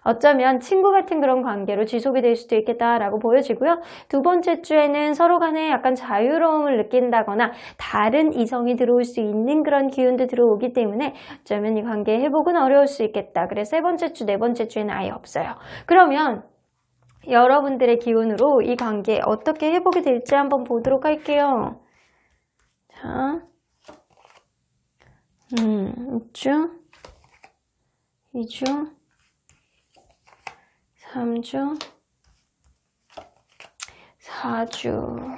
어쩌면 친구 같은 그런 관계로 지속이 될 수도 있겠다라고 보여지고요. 두 번째 주에는 서로 간에 약간 자유로움을 느낀다거나 다른 이성이 들어올 수 있는 그런 기운도 들어오기 때문에 어쩌면 이 관계의 회복은 어려울 수 있겠다. 그래서 세 번째 주, 네 번째 주에는 아예 없어요. 그러면 여러분들의 기운으로 이 관계 어떻게 회복이 될지 한번 보도록 할게요. 자, 6주, 2주, 3주, 4주.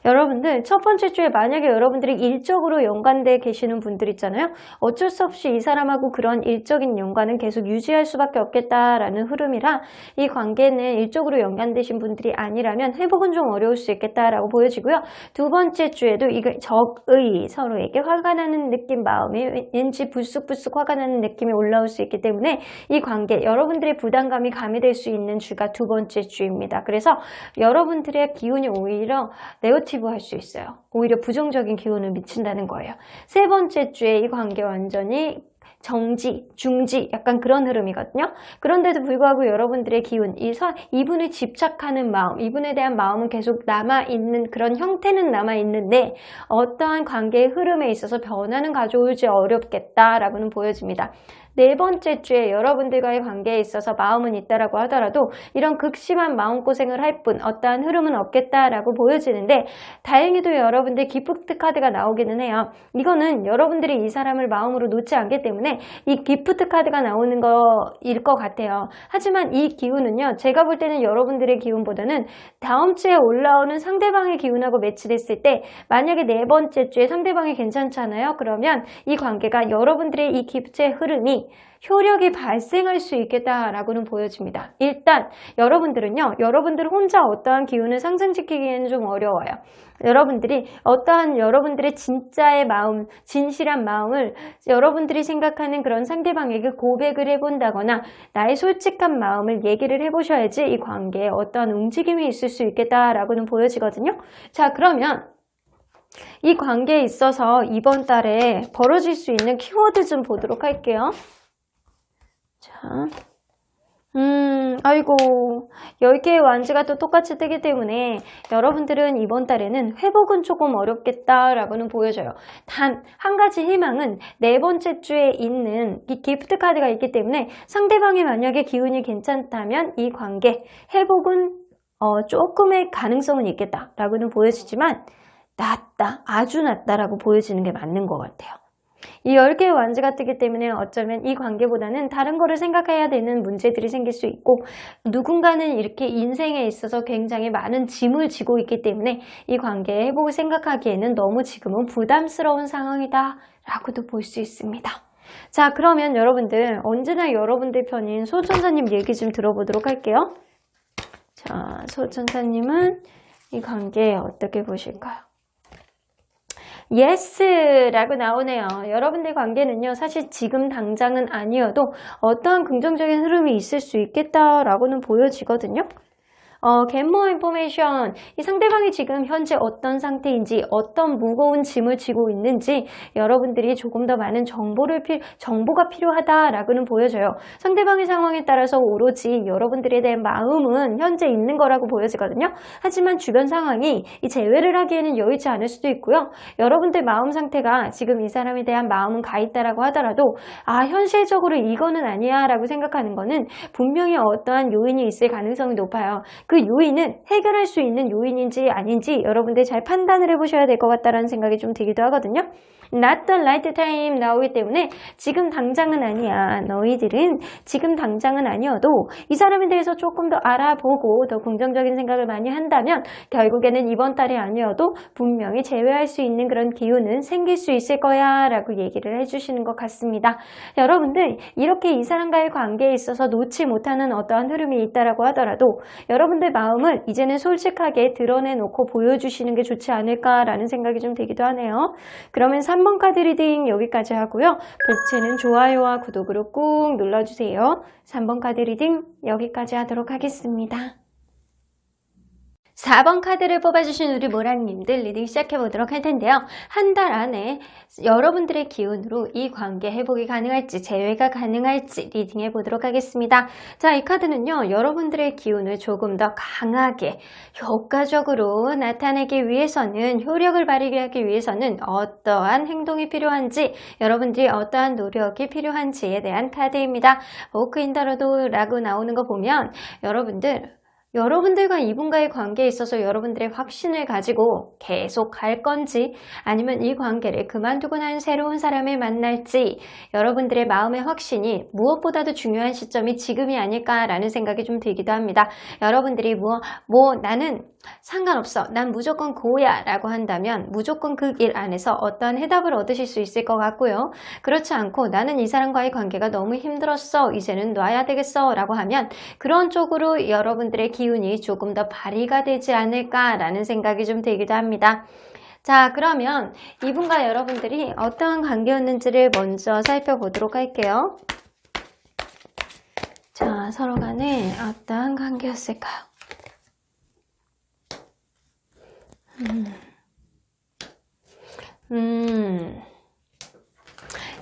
여러분들 첫 번째 주에 만약에 여러분들이 일적으로 연관되어 계시는 분들 있잖아요. 어쩔 수 없이 이 사람하고 그런 일적인 연관은 계속 유지할 수밖에 없겠다라는 흐름이라 이 관계는 일적으로 연관되신 분들이 아니라면 회복은 좀 어려울 수 있겠다라고 보여지고요. 두 번째 주에도 이거 적의 서로에게 화가 나는 느낌 마음이 왠지 불쑥불쑥 화가 나는 느낌이 올라올 수 있기 때문에 이 관계 여러분들의 부담감이 가미될 수 있는 주가 두 번째 주입니다. 그래서 여러분들의 기운이 오히려 네거티브 할 수 있어요. 오히려 부정적인 기운을 미친다는 거예요. 세 번째 주에 이 관계 완전히 정지, 중지 약간 그런 흐름이거든요. 그런데도 불구하고 여러분들의 기운, 이분에 집착하는 마음, 이분에 대한 마음은 계속 남아있는 그런 형태는 남아있는데 어떠한 관계의 흐름에 있어서 변화는 가져올지 어렵겠다라고는 보여집니다. 네 번째 주에 여러분들과의 관계에 있어서 마음은 있다라고 하더라도 이런 극심한 마음고생을 할 뿐 어떠한 흐름은 없겠다라고 보여지는데 다행히도 여러분들 기프트 카드가 나오기는 해요. 이거는 여러분들이 이 사람을 마음으로 놓지 않기 때문에 이 기프트 카드가 나오는 거일 것 같아요. 하지만 이 기운은요. 제가 볼 때는 여러분들의 기운보다는 다음 주에 올라오는 상대방의 기운하고 매치됐을 때 만약에 네 번째 주에 상대방이 괜찮잖아요. 그러면 이 관계가 여러분들의 이 기프트의 흐름이 효력이 발생할 수 있겠다라고는 보여집니다. 일단 여러분들은요. 여러분들 혼자 어떠한 기운을 상승시키기에는 좀 어려워요. 여러분들이 어떠한 여러분들의 진짜의 마음, 진실한 마음을 여러분들이 생각하는 그런 상대방에게 고백을 해본다거나 나의 솔직한 마음을 얘기를 해보셔야지 이 관계에 어떠한 움직임이 있을 수 있겠다라고는 보여지거든요. 자, 그러면 이 관계에 있어서 이번 달에 벌어질 수 있는 키워드 좀 보도록 할게요. 자, 아이고, 10개의 완즈가 또 똑같이 뜨기 때문에 여러분들은 이번 달에는 회복은 조금 어렵겠다라고는 보여져요. 단, 한 가지 희망은 네 번째 주에 있는 이 기프트 카드가 있기 때문에 상대방이 만약에 기운이 괜찮다면 이 관계, 회복은 조금의 가능성은 있겠다라고는 보여지지만 낮다, 아주 낮다라고 보여지는 게 맞는 것 같아요. 이 10개의 완즈가 뜨기 때문에 어쩌면 이 관계보다는 다른 거를 생각해야 되는 문제들이 생길 수 있고 누군가는 이렇게 인생에 있어서 굉장히 많은 짐을 지고 있기 때문에 이 관계의 회복을 생각하기에는 너무 지금은 부담스러운 상황이다 라고도 볼 수 있습니다. 자, 그러면 여러분들 언제나 여러분들 편인 소천사님 얘기 좀 들어보도록 할게요. 자, 소천사님은 이 관계 어떻게 보실까요? Yes라고 나오네요. 여러분들 관계는요, 사실 지금 당장은 아니어도 어떠한 긍정적인 흐름이 있을 수 있겠다라고는 보여지거든요. Get more information. 이 상대방이 지금 현재 어떤 상태인지, 어떤 무거운 짐을 지고 있는지 여러분들이 조금 더 많은 정보가 필요하다라고는 보여져요. 상대방의 상황에 따라서 오로지 여러분들에 대한 마음은 현재 있는 거라고 보여지거든요. 하지만 주변 상황이 이 제외를 하기에는 여의치 않을 수도 있고요. 여러분들 마음 상태가 지금 이 사람에 대한 마음은 가 있다라고 하더라도 현실적으로 이거는 아니야 라고 생각하는 거는 분명히 어떠한 요인이 있을 가능성이 높아요. 그 요인은 해결할 수 있는 요인인지 아닌지 여러분들 잘 판단을 해보셔야 될 것 같다라는 생각이 좀 들기도 하거든요. Not the right time 나오기 때문에 지금 당장은 아니야. 너희들은 지금 당장은 아니어도 이 사람에 대해서 조금 더 알아보고 더 긍정적인 생각을 많이 한다면 결국에는 이번 달이 아니어도 분명히 제외할 수 있는 그런 기운은 생길 수 있을 거야 라고 얘기를 해주시는 것 같습니다. 여러분들 이렇게 이 사람과의 관계에 있어서 놓지 못하는 어떠한 흐름이 있다라고 하더라도 여러분들 마음을 이제는 솔직하게 드러내놓고 보여주시는 게 좋지 않을까라는 생각이 좀 들기도 하네요. 그러면 3번 카드 리딩 여기까지 하고요. 복채는 좋아요와 구독으로 꾹 눌러주세요. 3번 카드 리딩 여기까지 하도록 하겠습니다. 4번 카드를 뽑아주신 우리 모랑님들 리딩 시작해보도록 할 텐데요. 한 달 안에 여러분들의 기운으로 이 관계 회복이 가능할지 제외가 가능할지 리딩해보도록 하겠습니다. 자, 이 카드는요. 여러분들의 기운을 조금 더 강하게 효과적으로 나타내기 위해서는 효력을 발휘하기 위해서는 어떠한 행동이 필요한지 여러분들이 어떠한 노력이 필요한지에 대한 카드입니다. 워크 인 더 로드라고 나오는 거 보면 여러분들과 이분과의 관계에 있어서 여러분들의 확신을 가지고 계속 갈 건지 아니면 이 관계를 그만두고 난 새로운 사람을 만날지 여러분들의 마음의 확신이 무엇보다도 중요한 시점이 지금이 아닐까라는 생각이 좀 들기도 합니다. 여러분들이 나는 상관없어. 난 무조건 고야 라고 한다면 무조건 그 길 안에서 어떠한 해답을 얻으실 수 있을 것 같고요. 그렇지 않고 나는 이 사람과의 관계가 너무 힘들었어. 이제는 놔야 되겠어 라고 하면 그런 쪽으로 여러분들의 기운이 조금 더 발휘가 되지 않을까라는 생각이 좀 들기도 합니다. 자, 그러면 이분과 여러분들이 어떠한 관계였는지를 먼저 살펴보도록 할게요. 자, 서로 간에 어떠한 관계였을까요?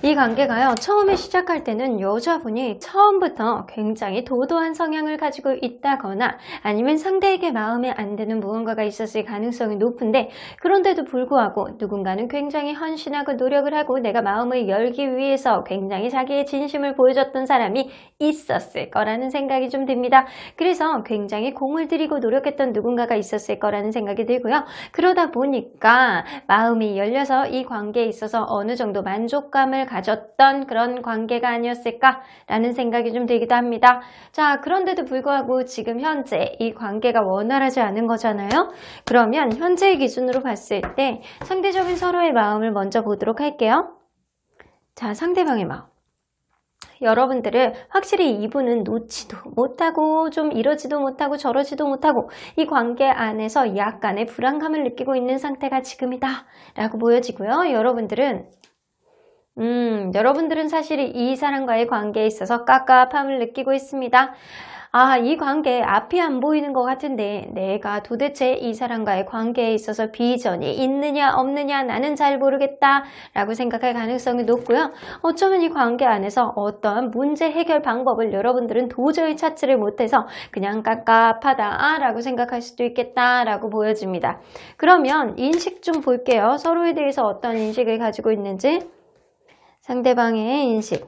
이 관계가요, 처음에 시작할 때는 여자분이 처음부터 굉장히 도도한 성향을 가지고 있다거나 아니면 상대에게 마음에 안 드는 무언가가 있었을 가능성이 높은데 그런데도 불구하고 누군가는 굉장히 헌신하고 노력을 하고 내가 마음을 열기 위해서 굉장히 자기의 진심을 보여줬던 사람이 있었을 거라는 생각이 좀 듭니다. 그래서 굉장히 공을 들이고 노력했던 누군가가 있었을 거라는 생각이 들고요. 그러다 보니까 마음이 열려서 이 관계에 있어서 어느 정도 만족감을 가졌던 그런 관계가 아니었을까라는 생각이 좀 들기도 합니다. 자, 그런데도 불구하고 지금 현재 이 관계가 원활하지 않은 거잖아요. 그러면 현재의 기준으로 봤을 때 상대적인 서로의 마음을 먼저 보도록 할게요. 자, 상대방의 마음. 여러분들을 확실히 이분은 놓지도 못하고 좀 이러지도 못하고 저러지도 못하고 이 관계 안에서 약간의 불안감을 느끼고 있는 상태가 지금이다 라고 보여지고요. 여러분들은 사실 이 사람과의 관계에 있어서 깝깝함을 느끼고 있습니다. 아, 이 관계 앞이 안 보이는 것 같은데 내가 도대체 이 사람과의 관계에 있어서 비전이 있느냐 없느냐 나는 잘 모르겠다 라고 생각할 가능성이 높고요. 어쩌면 이 관계 안에서 어떤 문제 해결 방법을 여러분들은 도저히 찾지를 못해서 그냥 깝깝하다 라고 생각할 수도 있겠다 라고 보여집니다. 그러면 인식 좀 볼게요. 서로에 대해서 어떤 인식을 가지고 있는지. 상대방의 인식.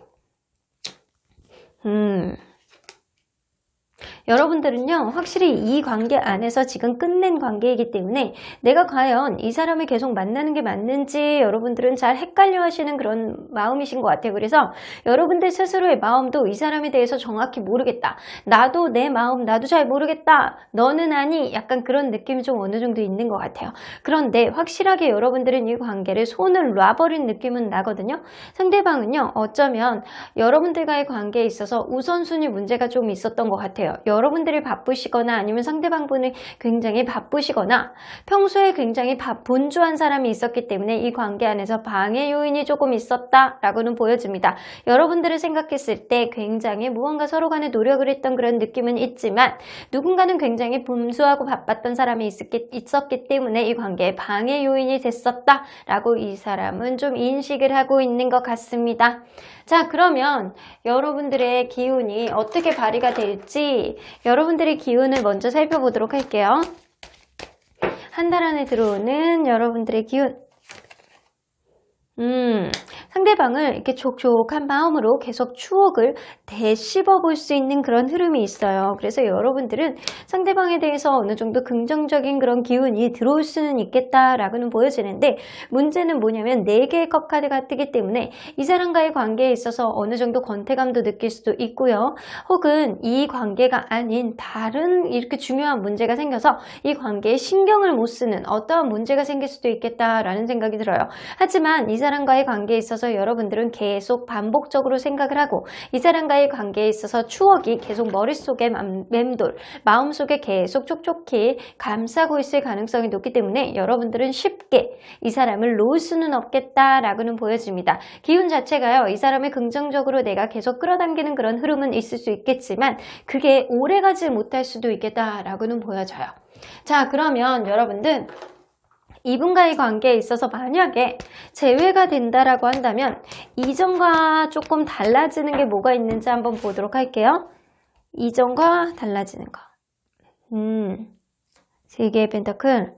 여러분들은요, 확실히 이 관계 안에서 지금 끝낸 관계이기 때문에 내가 과연 이 사람을 계속 만나는 게 맞는지 여러분들은 잘 헷갈려 하시는 그런 마음이신 것 같아요. 그래서 여러분들 스스로의 마음도 이 사람에 대해서 정확히 모르겠다. 나도 내 마음 나도 잘 모르겠다. 너는 아니. 약간 그런 느낌이 좀 어느 정도 있는 것 같아요. 그런데 확실하게 여러분들은 이 관계를 손을 놔버린 느낌은 나거든요. 상대방은요, 어쩌면 여러분들과의 관계에 있어서 우선순위 문제가 좀 있었던 것 같아요. 여러분들이 바쁘시거나 아니면 상대방분이 굉장히 바쁘시거나 평소에 굉장히 분주한 사람이 있었기 때문에 이 관계 안에서 방해 요인이 조금 있었다라고는 보여집니다. 여러분들을 생각했을 때 굉장히 무언가 서로 간에 노력을 했던 그런 느낌은 있지만 누군가는 굉장히 분주하고 바빴던 사람이 있었기 때문에 이 관계에 방해 요인이 됐었다라고 이 사람은 좀 인식을 하고 있는 것 같습니다. 자, 그러면 여러분들의 기운이 어떻게 발휘가 될지 여러분들의 기운을 먼저 살펴보도록 할게요. 한 달 안에 들어오는 여러분들의 기운. 상대방을 이렇게 촉촉한 마음으로 계속 추억을 되씹어 볼 수 있는 그런 흐름이 있어요. 그래서 여러분들은 상대방에 대해서 어느 정도 긍정적인 그런 기운이 들어올 수는 있겠다라고는 보여지는데 문제는 뭐냐면 4개의 컵 카드가 뜨기 때문에 이 사람과의 관계에 있어서 어느 정도 권태감도 느낄 수도 있고요. 혹은 이 관계가 아닌 다른 이렇게 중요한 문제가 생겨서 이 관계에 신경을 못 쓰는 어떠한 문제가 생길 수도 있겠다라는 생각이 들어요. 하지만 이 사람과의 관계에 있어서 여러분들은 계속 반복적으로 생각을 하고 이 사람과의 관계에 있어서 추억이 계속 머릿속에 맴돌, 마음속에 계속 촉촉히 감싸고 있을 가능성이 높기 때문에 여러분들은 쉽게 이 사람을 놓을 수는 없겠다라고는 보여집니다. 기운 자체가요, 이 사람을 긍정적으로 내가 계속 끌어당기는 그런 흐름은 있을 수 있겠지만 그게 오래가지 못할 수도 있겠다라고는 보여져요. 자, 그러면 여러분들 이분과의 관계에 있어서 만약에 재회가 된다라고 한다면 이전과 조금 달라지는 게 뭐가 있는지 한번 보도록 할게요. 이전과 달라지는 거. 3개의 펜타클.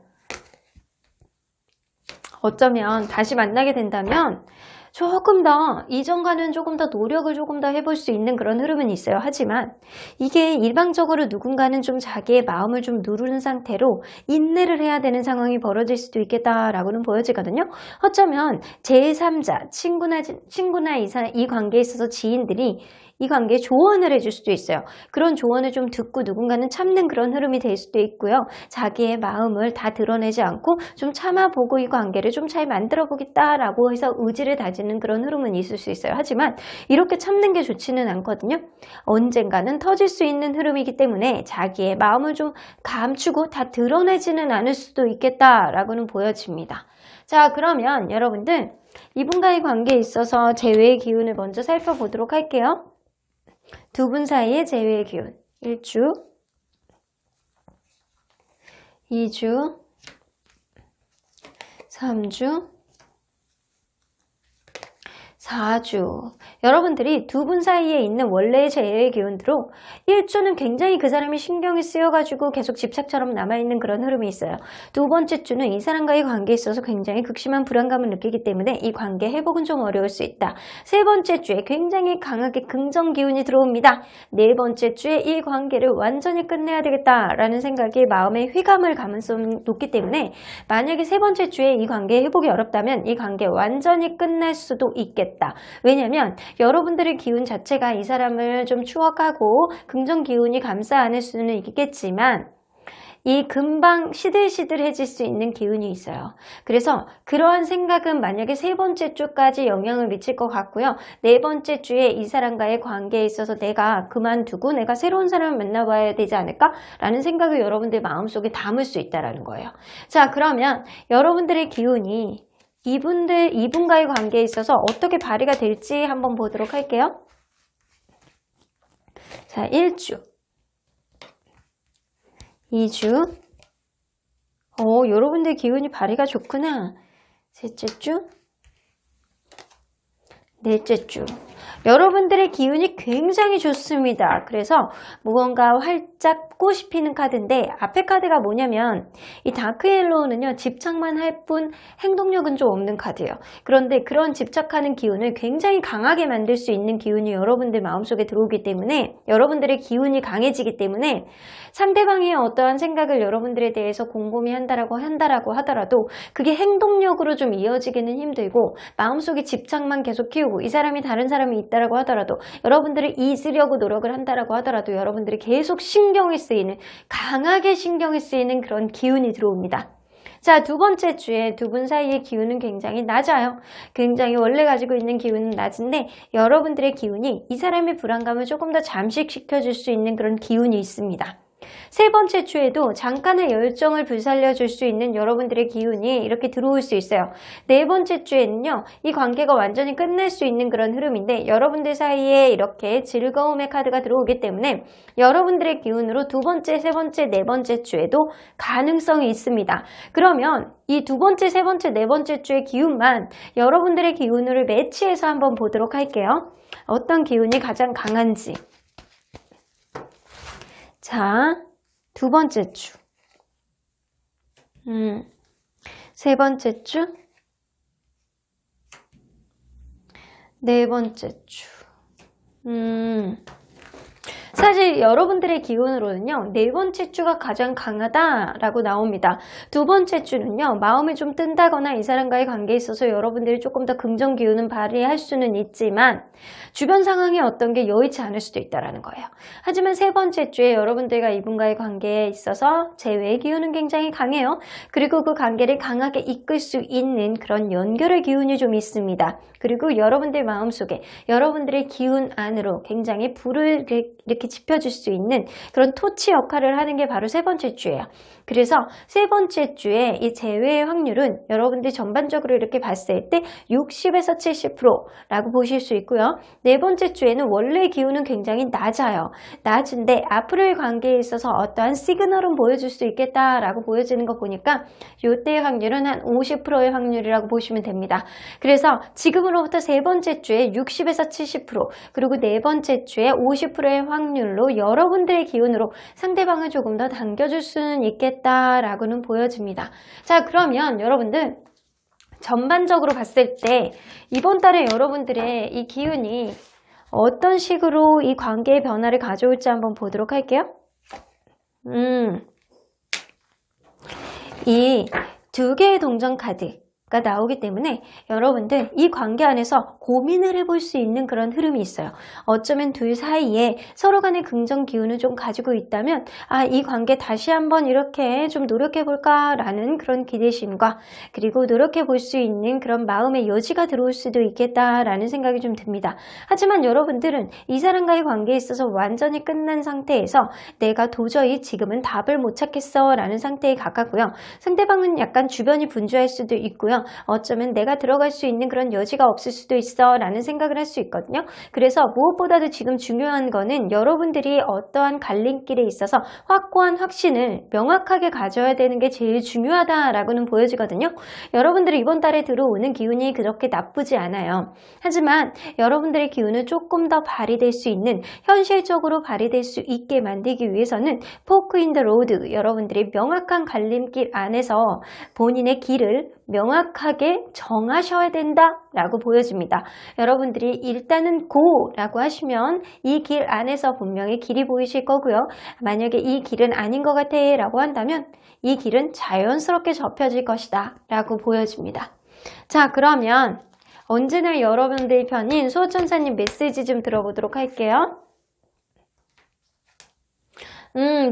어쩌면 다시 만나게 된다면 조금 더 이전과는 조금 더 노력을 조금 더 해볼 수 있는 그런 흐름은 있어요. 하지만 이게 일방적으로 누군가는 좀 자기의 마음을 좀 누르는 상태로 인내를 해야 되는 상황이 벌어질 수도 있겠다라고는 보여지거든요. 어쩌면 제3자, 친구나 이 관계에 있어서 지인들이 이 관계에 조언을 해줄 수도 있어요. 그런 조언을 좀 듣고 누군가는 참는 그런 흐름이 될 수도 있고요. 자기의 마음을 다 드러내지 않고 좀 참아보고 이 관계를 좀 잘 만들어 보겠다라고 해서 의지를 다지는 그런 흐름은 있을 수 있어요. 하지만 이렇게 참는 게 좋지는 않거든요. 언젠가는 터질 수 있는 흐름이기 때문에 자기의 마음을 좀 감추고 다 드러내지는 않을 수도 있겠다라고는 보여집니다. 자, 그러면 여러분들 이분과의 관계에 있어서 재회의 기운을 먼저 살펴보도록 할게요. 두 분 사이의 재회의 기운. 1주, 2주, 3주, 4주. 여러분들이 두 분 사이에 있는 원래의 재회의 기운으로 1주는 굉장히 그 사람이 신경이 쓰여가지고 계속 집착처럼 남아있는 그런 흐름이 있어요. 두 번째 주는 이 사람과의 관계에 있어서 굉장히 극심한 불안감을 느끼기 때문에 이 관계 회복은 좀 어려울 수 있다. 세 번째 주에 굉장히 강하게 긍정 기운이 들어옵니다. 네 번째 주에 이 관계를 완전히 끝내야 되겠다라는 생각이 마음에 휘감을 가능성이 높기 때문에 만약에 세 번째 주에 이 관계 회복이 어렵다면 이 관계 완전히 끝날 수도 있겠다. 왜냐면 여러분들의 기운 자체가 이 사람을 좀 추억하고 긍정 기운이 감싸 안을 수는 있겠지만 이 금방 시들시들해질 수 있는 기운이 있어요. 그래서 그러한 생각은 만약에 세 번째 주까지 영향을 미칠 것 같고요. 네 번째 주에 이 사람과의 관계에 있어서 내가 그만두고 내가 새로운 사람을 만나봐야 되지 않을까? 라는 생각을 여러분들 마음속에 담을 수 있다는 거예요. 자, 그러면 여러분들의 기운이 이분과의 관계에 있어서 어떻게 발휘가 될지 한번 보도록 할게요. 자, 1주. 2주. 여러분들 기운이 발휘가 좋구나. 셋째 주, 넷째 주. 여러분들의 기운이 굉장히 좋습니다. 그래서 무언가 활짝 꽃이 피는 카드인데 앞에 카드가 뭐냐면 이 다크 옐로우는요. 집착만 할 뿐 행동력은 좀 없는 카드예요. 그런데 그런 집착하는 기운을 굉장히 강하게 만들 수 있는 기운이 여러분들 마음속에 들어오기 때문에 여러분들의 기운이 강해지기 때문에 상대방의 어떠한 생각을 여러분들에 대해서 곰곰이 한다라고 하더라도 그게 행동력으로 좀 이어지기는 힘들고 마음속에 집착만 계속 키우고 이 사람이 다른 사람이 있다라고 하더라도 여러분들을 잊으려고 노력을 한다라고 하더라도 여러분들이 계속 강하게 신경이 쓰이는 그런 기운이 들어옵니다. 자, 두 번째 주에 두 분 사이의 기운은 굉장히 낮아요. 굉장히 원래 가지고 있는 기운은 낮은데 여러분들의 기운이 이 사람의 불안감을 조금 더 잠식시켜줄 수 있는 그런 기운이 있습니다. 세 번째 주에도 잠깐의 열정을 불살려줄 수 있는 여러분들의 기운이 이렇게 들어올 수 있어요. 네 번째 주에는요. 이 관계가 완전히 끝날 수 있는 그런 흐름인데 여러분들 사이에 이렇게 즐거움의 카드가 들어오기 때문에 여러분들의 기운으로 두 번째, 세 번째, 네 번째 주에도 가능성이 있습니다. 그러면 이 두 번째, 세 번째, 네 번째 주의 기운만 여러분들의 기운으로 매치해서 한번 보도록 할게요. 어떤 기운이 가장 강한지. 자, 두 번째 주, 세 번째 주, 네 번째 주. 사실 여러분들의 기운으로는요. 네 번째 주가 가장 강하다라고 나옵니다. 두 번째 주는요. 마음이 좀 뜬다거나 이 사람과의 관계에 있어서 여러분들이 조금 더 긍정 기운은 발휘할 수는 있지만 주변 상황이 어떤 게 여의치 않을 수도 있다는 거예요. 하지만 세 번째 주에 여러분들과 이분과의 관계에 있어서 제외의 기운은 굉장히 강해요. 그리고 그 관계를 강하게 이끌 수 있는 그런 연결의 기운이 좀 있습니다. 그리고 여러분들 마음속에 여러분들의 기운 안으로 굉장히 불을 이렇게 지펴줄 수 있는 그런 토치 역할을 하는 게 바로 세 번째 주예요. 그래서 세 번째 주에 이 재회의 확률은 여러분들이 전반적으로 이렇게 봤을 때 60에서 70%라고 보실 수 있고요. 네 번째 주에는 원래 기운은 굉장히 낮아요. 낮은데 앞으로의 관계에 있어서 어떠한 시그널은 보여줄 수 있겠다라고 보여지는 거 보니까 이때의 확률은 한 50%의 확률이라고 보시면 됩니다. 그래서 지금으로부터 세 번째 주에 60에서 70% 그리고 네 번째 주에 50%의 확률로 여러분들의 기운으로 상대방을 조금 더 당겨줄 수는 있겠다라고는 보여집니다. 자, 그러면 여러분들 전반적으로 봤을 때 이번 달에 여러분들의 이 기운이 어떤 식으로 이 관계의 변화를 가져올지 한번 보도록 할게요. 이 두 개의 동전 카드가 나오기 때문에 여러분들 이 관계 안에서 고민을 해볼 수 있는 그런 흐름이 있어요. 어쩌면 둘 사이에 서로 간의 긍정 기운을 좀 가지고 있다면 이 관계 다시 한번 이렇게 좀 노력해볼까 라는 그런 기대심과 그리고 노력해볼 수 있는 그런 마음의 여지가 들어올 수도 있겠다라는 생각이 좀 듭니다. 하지만 여러분들은 이 사람과의 관계에 있어서 완전히 끝난 상태에서 내가 도저히 지금은 답을 못 찾겠어 라는 상태에 가깝고요. 상대방은 약간 주변이 분주할 수도 있고요. 어쩌면 내가 들어갈 수 있는 그런 여지가 없을 수도 있어 라는 생각을 할 수 있거든요. 그래서 무엇보다도 지금 중요한 거는 여러분들이 어떠한 갈림길에 있어서 확고한 확신을 명확하게 가져야 되는 게 제일 중요하다라고는 보여지거든요. 여러분들이 이번 달에 들어오는 기운이 그렇게 나쁘지 않아요. 하지만 여러분들의 기운을 조금 더 발휘될 수 있는 현실적으로 발휘될 수 있게 만들기 위해서는 포크 인 더 로드 여러분들이 명확한 갈림길 안에서 본인의 길을 명확하게 정하셔야 된다라고 보여집니다. 여러분들이 일단은 고라고 하시면 이 길 안에서 분명히 길이 보이실 거고요. 만약에 이 길은 아닌 것 같아 라고 한다면 이 길은 자연스럽게 접혀질 것이다 라고 보여집니다. 자, 그러면 언제나 여러분들 편인 수호천사님 메시지 좀 들어보도록 할게요.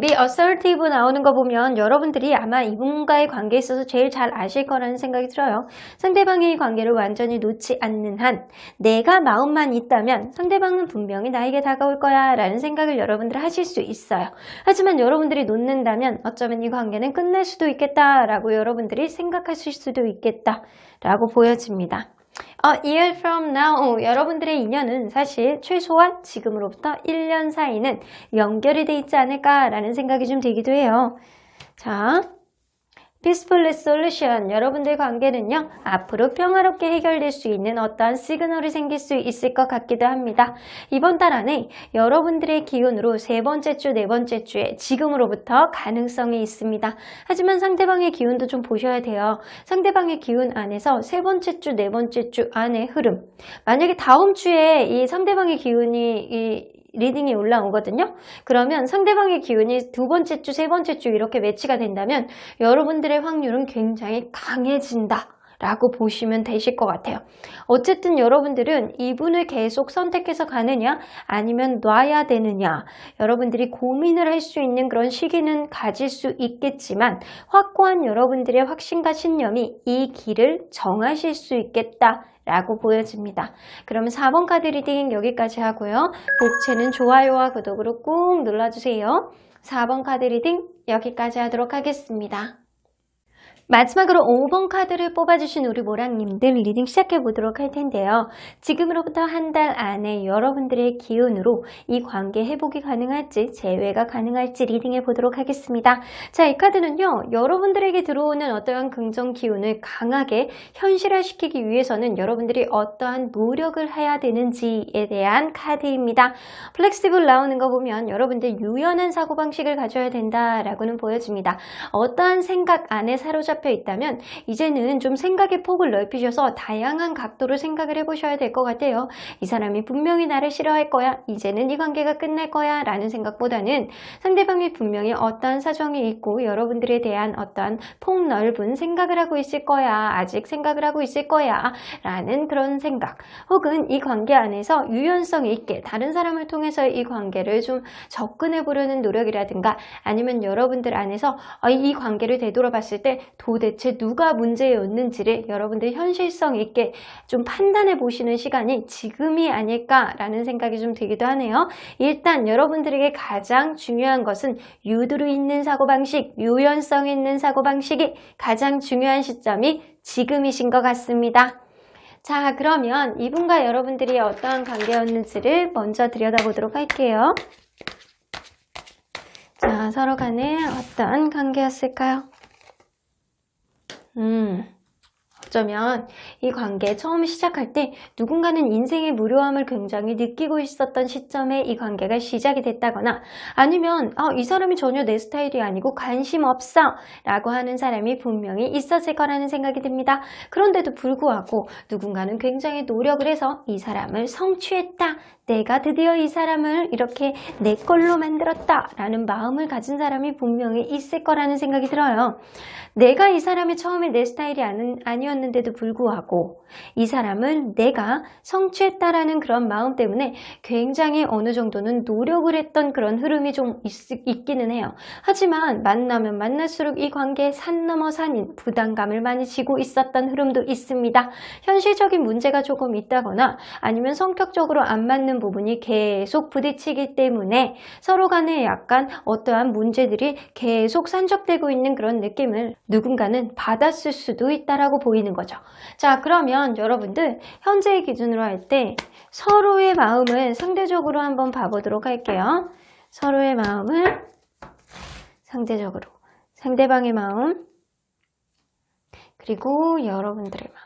be assertive 나오는 거 보면 여러분들이 아마 이분과의 관계에 있어서 제일 잘 아실 거라는 생각이 들어요. 상대방의 관계를 완전히 놓지 않는 한 내가 마음만 있다면 상대방은 분명히 나에게 다가올 거야 라는 생각을 여러분들 하실 수 있어요. 하지만 여러분들이 놓는다면 어쩌면 이 관계는 끝날 수도 있겠다 라고 여러분들이 생각하실 수도 있겠다 라고 보여집니다. A year from now, 여러분들의 인연은 사실 최소한 지금으로부터 1년 사이는 연결이 돼 있지 않을까라는 생각이 좀 들기도 해요. 자, peaceful solution, 여러분들 관계는요, 앞으로 평화롭게 해결될 수 있는 어떠한 시그널이 생길 수 있을 것 같기도 합니다. 이번 달 안에 여러분들의 기운으로 세 번째 주, 네 번째 주에 지금으로부터 가능성이 있습니다. 하지만 상대방의 기운도 좀 보셔야 돼요. 상대방의 기운 안에서 세 번째 주, 네 번째 주 안의 흐름. 만약에 다음 주에 이 상대방의 기운이 리딩이 올라오거든요. 그러면 상대방의 기운이 두 번째 주, 세 번째 주 이렇게 매치가 된다면 여러분들의 확률은 굉장히 강해진다 라고 보시면 되실 것 같아요. 어쨌든 여러분들은 이분을 계속 선택해서 가느냐 아니면 놔야 되느냐, 여러분들이 고민을 할 수 있는 그런 시기는 가질 수 있겠지만 확고한 여러분들의 확신과 신념이 이 길을 정하실 수 있겠다 라고 보여집니다. 그러면 4번 카드 리딩 여기까지 하고요. 복채는 좋아요와 구독으로 꾹 눌러주세요. 4번 카드 리딩 여기까지 하도록 하겠습니다. 마지막으로 5번 카드를 뽑아주신 우리 모랑님들 리딩 시작해 보도록 할 텐데요. 지금으로부터 한 달 안에 여러분들의 기운으로 이 관계 회복이 가능할지 재회가 가능할지 리딩해 보도록 하겠습니다. 자, 이 카드는요, 여러분들에게 들어오는 어떠한 긍정 기운을 강하게 현실화시키기 위해서는 여러분들이 어떠한 노력을 해야 되는지에 대한 카드입니다. 플렉시블 나오는 거 보면 여러분들 유연한 사고방식을 가져야 된다라고는 보여집니다. 어떠한 생각 안에 사로잡혀 있다면 이제는 좀 생각의 폭을 넓히셔서 다양한 각도로 생각을 해보셔야 될 것 같아요. 이 사람이 분명히 나를 싫어할 거야, 이제는 이 관계가 끝날 거야 라는 생각보다는 상대방이 분명히 어떠한 사정이 있고 여러분들에 대한 어떠한 폭넓은 생각을 하고 있을 거야, 아직 생각을 하고 있을 거야 라는 그런 생각, 혹은 이 관계 안에서 유연성 있게 다른 사람을 통해서 이 관계를 좀 접근해 보려는 노력이라든가, 아니면 여러분들 안에서 이 관계를 되돌아봤을 때 도대체 누가 문제였는지를 여러분들 현실성 있게 좀 판단해 보시는 시간이 지금이 아닐까라는 생각이 좀 들기도 하네요. 일단 여러분들에게 가장 중요한 것은 유두리 있는 사고방식, 유연성 있는 사고방식이 가장 중요한 시점이 지금이신 것 같습니다. 자, 그러면 이분과 여러분들이 어떠한 관계였는지를 먼저 들여다보도록 할게요. 자, 서로 간에 어떤 관계였을까요? 어쩌면 이 관계 처음 시작할 때 누군가는 인생의 무료함을 굉장히 느끼고 있었던 시점에 이 관계가 시작이 됐다거나, 아니면 이 사람이 전혀 내 스타일이 아니고 관심 없어 라고 하는 사람이 분명히 있었을 거라는 생각이 듭니다. 그런데도 불구하고 누군가는 굉장히 노력을 해서 이 사람을 성취했다, 내가 드디어 이 사람을 이렇게 내 걸로 만들었다 라는 마음을 가진 사람이 분명히 있을 거라는 생각이 들어요. 내가 이 사람이 처음에 내 스타일이 아니었는데도 불구하고 이 사람을 내가 성취했다라는 그런 마음 때문에 굉장히 어느 정도는 노력을 했던 그런 흐름이 좀 있기는 해요. 하지만 만나면 만날수록 이 관계에 산 넘어 산인 부담감을 많이 지고 있었던 흐름도 있습니다. 현실적인 문제가 조금 있다거나 아니면 성격적으로 안 맞는 부분이 계속 부딪히기 때문에 서로 간에 약간 어떠한 문제들이 계속 산적되고 있는 그런 느낌을 누군가는 받았을 수도 있다라고 보이는 거죠. 자, 그러면 여러분들 현재의 기준으로 할 때 서로의 마음을 상대적으로 한번 봐보도록 할게요. 서로의 마음을 상대적으로, 상대방의 마음, 그리고 여러분들의 마음.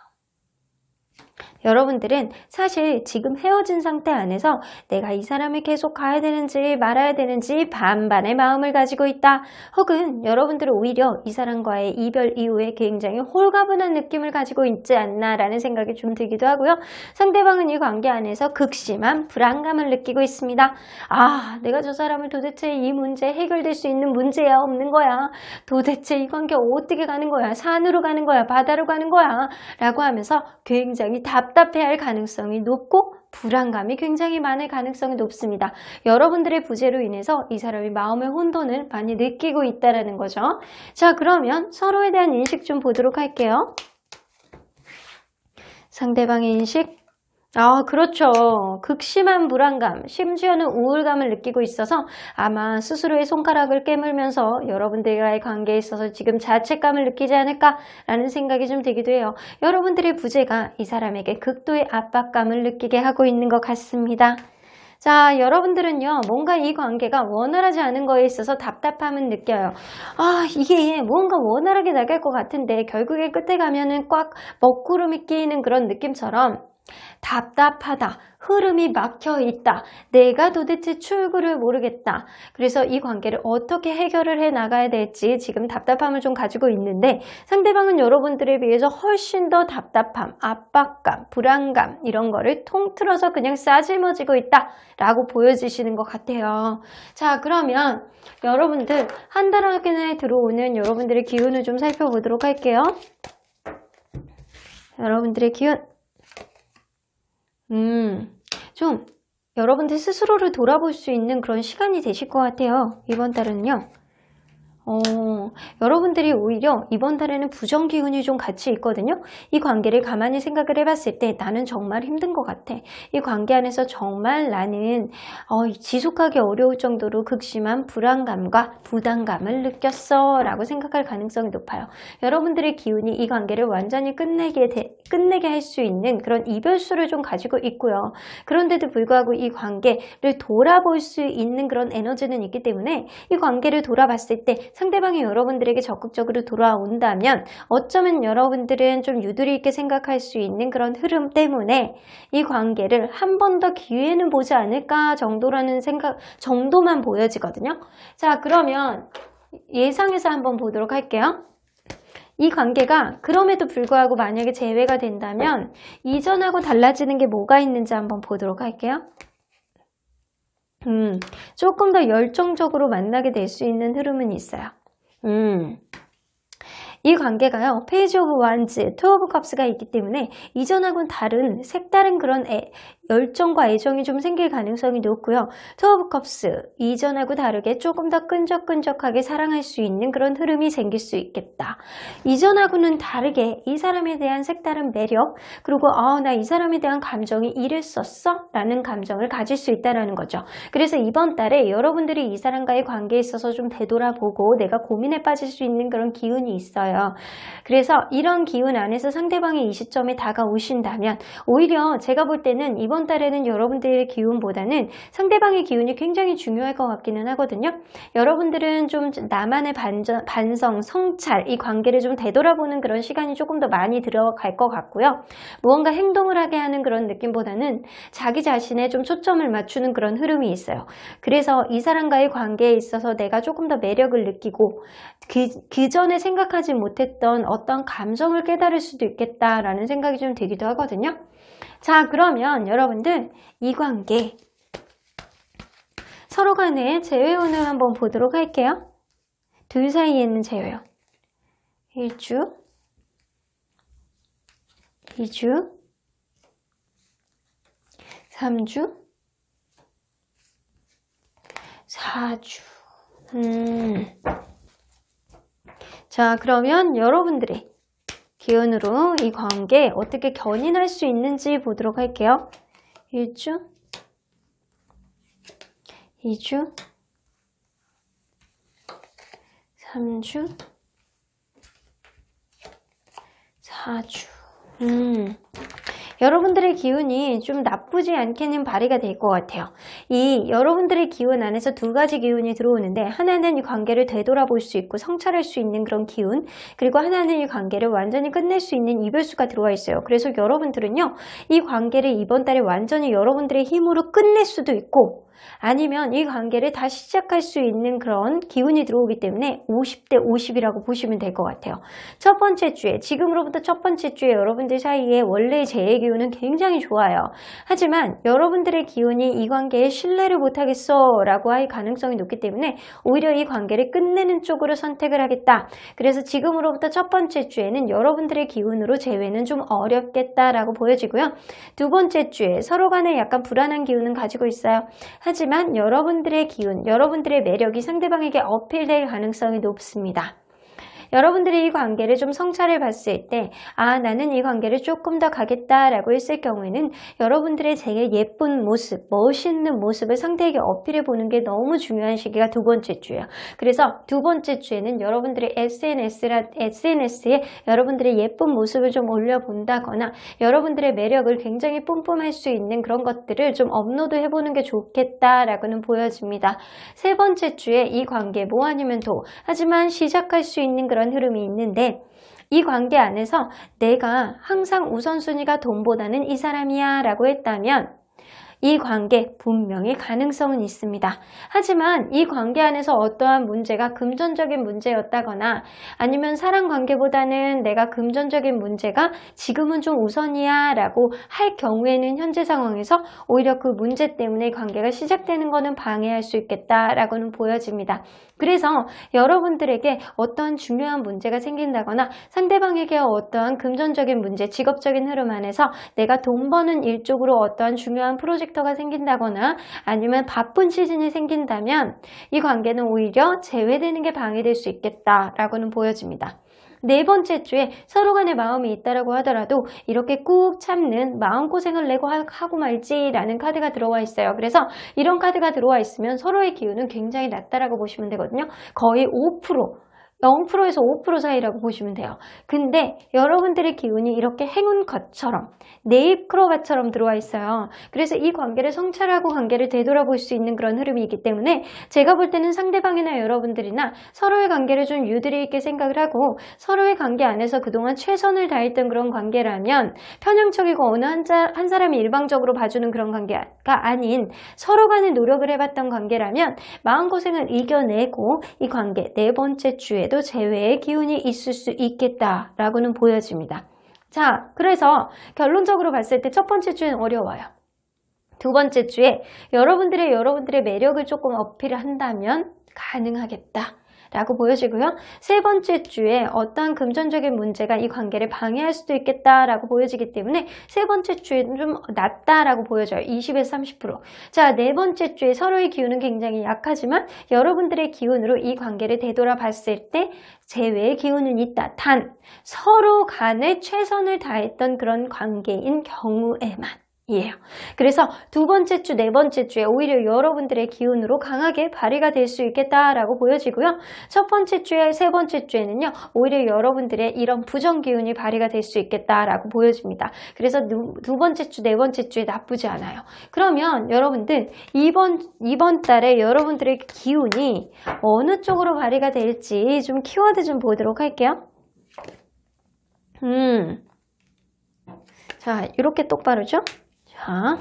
여러분들은 사실 지금 헤어진 상태 안에서 내가 이 사람을 계속 가야 되는지 말아야 되는지 반반의 마음을 가지고 있다. 혹은 여러분들은 오히려 이 사람과의 이별 이후에 굉장히 홀가분한 느낌을 가지고 있지 않나라는 생각이 좀 들기도 하고요. 상대방은 이 관계 안에서 극심한 불안감을 느끼고 있습니다. 내가 저 사람을 도대체 이 문제 해결될 수 있는 문제야, 없는 거야? 도대체 이 관계 어떻게 가는 거야? 산으로 가는 거야? 바다로 가는 거야? 라고 하면서 굉장히 답답해할 가능성이 높고 불안감이 굉장히 많을 가능성이 높습니다. 여러분들의 부재로 인해서 이 사람이 마음의 혼돈을 많이 느끼고 있다는 거죠. 자, 그러면 서로에 대한 인식 좀 보도록 할게요. 상대방의 인식, 그렇죠. 극심한 불안감, 심지어는 우울감을 느끼고 있어서 아마 스스로의 손가락을 깨물면서 여러분들과의 관계에 있어서 지금 자책감을 느끼지 않을까라는 생각이 좀 들기도 해요. 여러분들의 부재가 이 사람에게 극도의 압박감을 느끼게 하고 있는 것 같습니다. 자, 여러분들은요, 뭔가 이 관계가 원활하지 않은 거에 있어서 답답함을 느껴요. 이게 뭔가 원활하게 나갈 것 같은데 결국에 끝에 가면은 꽉 먹구름이 끼이는 그런 느낌처럼 답답하다. 흐름이 막혀 있다. 내가 도대체 출구를 모르겠다. 그래서 이 관계를 어떻게 해결을 해 나가야 될지 지금 답답함을 좀 가지고 있는데 상대방은 여러분들에 비해서 훨씬 더 답답함, 압박감, 불안감 이런 거를 통틀어서 그냥 싸질머지고 있다 라고 보여지시는 것 같아요. 자, 그러면 여러분들 한 달 안에 들어오는 여러분들의 기운을 좀 살펴보도록 할게요. 여러분들의 기운 좀 여러분들 스스로를 돌아볼 수 있는 그런 시간이 되실 것 같아요. 이번 달은요. 여러분들이 오히려 이번 달에는 부정 기운이 좀 같이 있거든요. 이 관계를 가만히 생각을 해봤을 때 나는 정말 힘든 것 같아. 이 관계 안에서 정말 나는 지속하기 어려울 정도로 극심한 불안감과 부담감을 느꼈어 라고 생각할 가능성이 높아요. 여러분들의 기운이 이 관계를 완전히 끝내게 할 수 있는 그런 이별수를 좀 가지고 있고요. 그런데도 불구하고 이 관계를 돌아볼 수 있는 그런 에너지는 있기 때문에 이 관계를 돌아봤을 때 상대방이 여러분들에게 적극적으로 돌아온다면 어쩌면 여러분들은 좀 유도리 있게 생각할 수 있는 그런 흐름 때문에 이 관계를 한 번 더 기회는 보지 않을까 정도라는 생각 정도만 보여지거든요. 자, 그러면 예상해서 한번 보도록 할게요. 이 관계가 그럼에도 불구하고 만약에 재회가 된다면 이전하고 달라지는 게 뭐가 있는지 한번 보도록 할게요. 조금 더 열정적으로 만나게 될 수 있는 흐름은 있어요. 이 관계가요, 페이지 오브 완즈, 투 오브 컵스가 있기 때문에 이전하고는 다른 색다른 그런 열정과 애정이 좀 생길 가능성이 높고요. 투 오브 컵스, 이전하고 다르게 조금 더 끈적끈적하게 사랑할 수 있는 그런 흐름이 생길 수 있겠다. 이전하고는 다르게 이 사람에 대한 색다른 매력, 그리고 나 이 사람에 대한 감정이 이랬었어? 라는 감정을 가질 수 있다는 거죠. 그래서 이번 달에 여러분들이 이 사람과의 관계에 있어서 좀 되돌아보고 내가 고민에 빠질 수 있는 그런 기운이 있어요. 그래서 이런 기운 안에서 상대방이 이 시점에 다가오신다면 오히려 제가 볼 때는 이번 달에는 여러분들의 기운보다는 상대방의 기운이 굉장히 중요할 것 같기는 하거든요. 여러분들은 좀 나만의 반성, 성찰, 이 관계를 좀 되돌아보는 그런 시간이 조금 더 많이 들어갈 것 같고요. 무언가 행동을 하게 하는 그런 느낌보다는 자기 자신에 좀 초점을 맞추는 그런 흐름이 있어요. 그래서 이 사람과의 관계에 있어서 내가 조금 더 매력을 느끼고 그 전에 생각하지 못했던 어떤 감정을 깨달을 수도 있겠다라는 생각이 좀 들기도 하거든요. 자, 그러면 여러분들 이 관계 서로 간의 재회운을 한번 보도록 할게요. 둘 사이에 있는 재회요. 1주, 2주, 3주, 4주. 자, 그러면 여러분들의 기운으로 이 관계 어떻게 견인할 수 있는지 보도록 할게요. 1주, 2주, 3주, 4주. 여러분들의 기운이 좀 나쁘지 않게는 발휘가 될 것 같아요. 이 여러분들의 기운 안에서 두 가지 기운이 들어오는데 하나는 이 관계를 되돌아볼 수 있고 성찰할 수 있는 그런 기운, 그리고 하나는 이 관계를 완전히 끝낼 수 있는 이별수가 들어와 있어요. 그래서 여러분들은요, 이 관계를 이번 달에 완전히 여러분들의 힘으로 끝낼 수도 있고 아니면 이 관계를 다시 시작할 수 있는 그런 기운이 들어오기 때문에 50대 50이라고 보시면 될 것 같아요. 첫 번째 주에, 지금으로부터 첫 번째 주에 여러분들 사이에 원래의 재의 기운은 굉장히 좋아요. 하지만 여러분들의 기운이 이 관계에 신뢰를 못하겠어 라고 할 가능성이 높기 때문에 오히려 이 관계를 끝내는 쪽으로 선택을 하겠다. 그래서 지금으로부터 첫 번째 주에는 여러분들의 기운으로 재회는 좀 어렵겠다라고 보여지고요. 두 번째 주에 서로 간에 약간 불안한 기운은 가지고 있어요. 하지만 여러분들의 기운, 여러분들의 매력이 상대방에게 어필될 가능성이 높습니다. 여러분들이 이 관계를 좀 성찰을 봤을 때 나는 이 관계를 조금 더 가겠다라고 했을 경우에는 여러분들의 되게 예쁜 모습, 멋있는 모습을 상대에게 어필해 보는 게 너무 중요한 시기가 두 번째 주예요. 그래서 두 번째 주에는 여러분들의 SNS에 여러분들의 예쁜 모습을 좀 올려본다거나 여러분들의 매력을 굉장히 뿜뿜할 수 있는 그런 것들을 좀 업로드 해보는 게 좋겠다라고는 보여집니다. 세 번째 주에 이 관계 뭐 아니면 도, 하지만 시작할 수 있는 그런 흐름이 있는데 이 관계 안에서 내가 항상 우선순위가 돈보다는 이 사람이야 라고 했다면 이 관계 분명히 가능성은 있습니다. 하지만 이 관계 안에서 어떠한 문제가 금전적인 문제였다거나 아니면 사랑 관계보다는 내가 금전적인 문제가 지금은 좀 우선이야 라고 할 경우에는 현재 상황에서 오히려 그 문제 때문에 관계가 시작되는 것은 방해할 수 있겠다라고는 보여집니다. 그래서 여러분들에게 어떠한 중요한 문제가 생긴다거나 상대방에게 어떠한 금전적인 문제, 직업적인 흐름 안에서 내가 돈 버는 일 쪽으로 어떠한 중요한 프로젝터가 생긴다거나 아니면 바쁜 시즌이 생긴다면 이 관계는 오히려 제외되는 게 방해될 수 있겠다라고는 보여집니다. 네 번째 주에 서로 간의 마음이 있다라고 하더라도 이렇게 꾹 참는 마음고생을 내고 하고 말지라는 카드가 들어와 있어요. 그래서 이런 카드가 들어와 있으면 서로의 기운은 굉장히 낮다라고 보시면 되거든요. 거의 5%. 0%에서 5% 사이라고 보시면 돼요. 근데 여러분들의 기운이 이렇게 행운컷처럼 네잎크로바처럼 들어와 있어요. 그래서 이 관계를 성찰하고 관계를 되돌아볼 수 있는 그런 흐름이 있기 때문에 제가 볼 때는 상대방이나 여러분들이나 서로의 관계를 좀 유두리 있게 생각을 하고 서로의 관계 안에서 그동안 최선을 다했던 그런 관계라면 편향적이고 어느 한 사람이 일방적으로 봐주는 그런 관계가 아닌 서로 간에 노력을 해봤던 관계라면 마음고생을 이겨내고 이 관계 네 번째 주에 도 제외의 기운이 있을 수 있겠다라고는 보여집니다. 자, 그래서 결론적으로 봤을 때 첫 번째 주에는 어려워요. 두 번째 주에 여러분들의 매력을 조금 어필을 한다면 가능하겠다. 라고 보여지고요. 세 번째 주에 어떠한 금전적인 문제가 이 관계를 방해할 수도 있겠다라고 보여지기 때문에 세 번째 주에는 좀 낮다라고 보여져요. 20에서 30%. 자, 네 번째 주에 서로의 기운은 굉장히 약하지만 여러분들의 기운으로 이 관계를 되돌아봤을 때 제외의 기운은 있다. 단 서로 간에 최선을 다했던 그런 관계인 경우에만. 이에요. 그래서 두 번째 주, 네 번째 주에 오히려 여러분들의 기운으로 강하게 발휘가 될 수 있겠다라고 보여지고요. 첫 번째 주에, 세 번째 주에는요, 오히려 여러분들의 이런 부정 기운이 발휘가 될 수 있겠다라고 보여집니다. 그래서 두 번째 주, 네 번째 주에 나쁘지 않아요. 그러면 여러분들 이번 달에 여러분들의 기운이 어느 쪽으로 발휘가 될지 좀 키워드 좀 보도록 할게요. 자, 이렇게 똑바로죠? 자,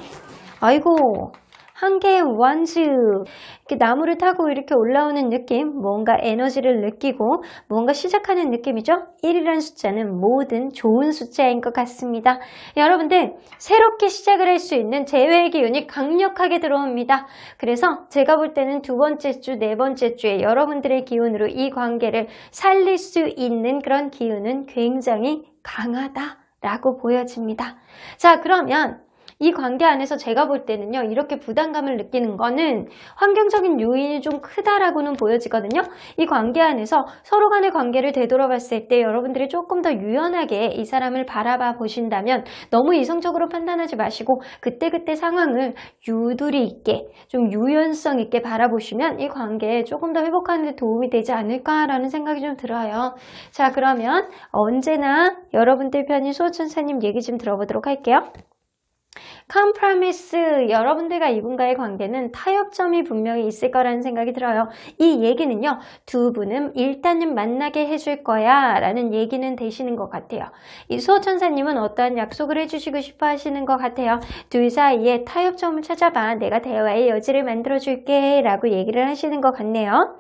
아이고, 한 개의 원즈, 이렇게 나무를 타고 이렇게 올라오는 느낌, 뭔가 에너지를 느끼고 뭔가 시작하는 느낌이죠? 1이라는 숫자는 모든 좋은 숫자인 것 같습니다. 여러분들, 새롭게 시작을 할 수 있는 제외의 기운이 강력하게 들어옵니다. 그래서 제가 볼 때는 두 번째 주, 네 번째 주에 여러분들의 기운으로 이 관계를 살릴 수 있는 그런 기운은 굉장히 강하다라고 보여집니다. 자, 그러면 이 관계 안에서 제가 볼 때는요, 이렇게 부담감을 느끼는 거는 환경적인 요인이 좀 크다라고는 보여지거든요. 이 관계 안에서 서로 간의 관계를 되돌아봤을 때 여러분들이 조금 더 유연하게 이 사람을 바라봐 보신다면 너무 이성적으로 판단하지 마시고 그때그때 상황을 유두리 있게 좀 유연성 있게 바라보시면 이 관계에 조금 더 회복하는 데 도움이 되지 않을까라는 생각이 좀 들어요. 자, 그러면 언제나 여러분들 편인 수호천사님 얘기 좀 들어보도록 할게요. 컴프로미스, 여러분들과 이분과의 관계는 타협점이 분명히 있을 거라는 생각이 들어요. 이 얘기는요, 두 분은 일단은 만나게 해줄 거야 라는 얘기는 되시는 것 같아요. 이 수호천사님은 어떠한 약속을 해주시고 싶어 하시는 것 같아요. 둘 사이에 타협점을 찾아봐, 내가 대화의 여지를 만들어줄게 라고 얘기를 하시는 것 같네요.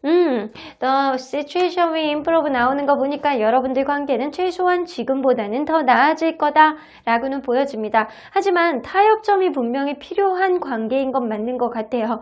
The situation will improve 나오는 거 보니까 여러분들 관계는 최소한 지금보다는 더 나아질 거다 라고는 보여집니다. 하지만 타협점이 분명히 필요한 관계인 건 맞는 것 같아요.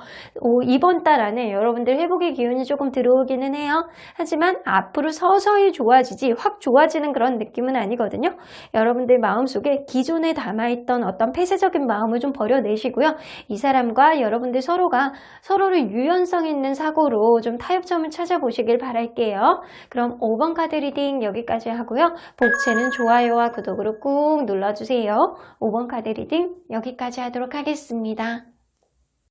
이번 달 안에 여러분들 회복의 기운이 조금 들어오기는 해요. 하지만 앞으로 서서히 좋아지지 확 좋아지는 그런 느낌은 아니거든요. 여러분들 마음속에 기존에 담아있던 어떤 폐쇄적인 마음을 좀 버려내시고요. 이 사람과 여러분들 서로가 서로를 유연성 있는 사고로 좀 타협점을 찾아보시길 바랄게요. 그럼 5번 카드 리딩 여기까지 하고요. 복채는 좋아요와 구독으로 꾹 눌러주세요. 5번 카드 리딩 여기까지 하도록 하겠습니다.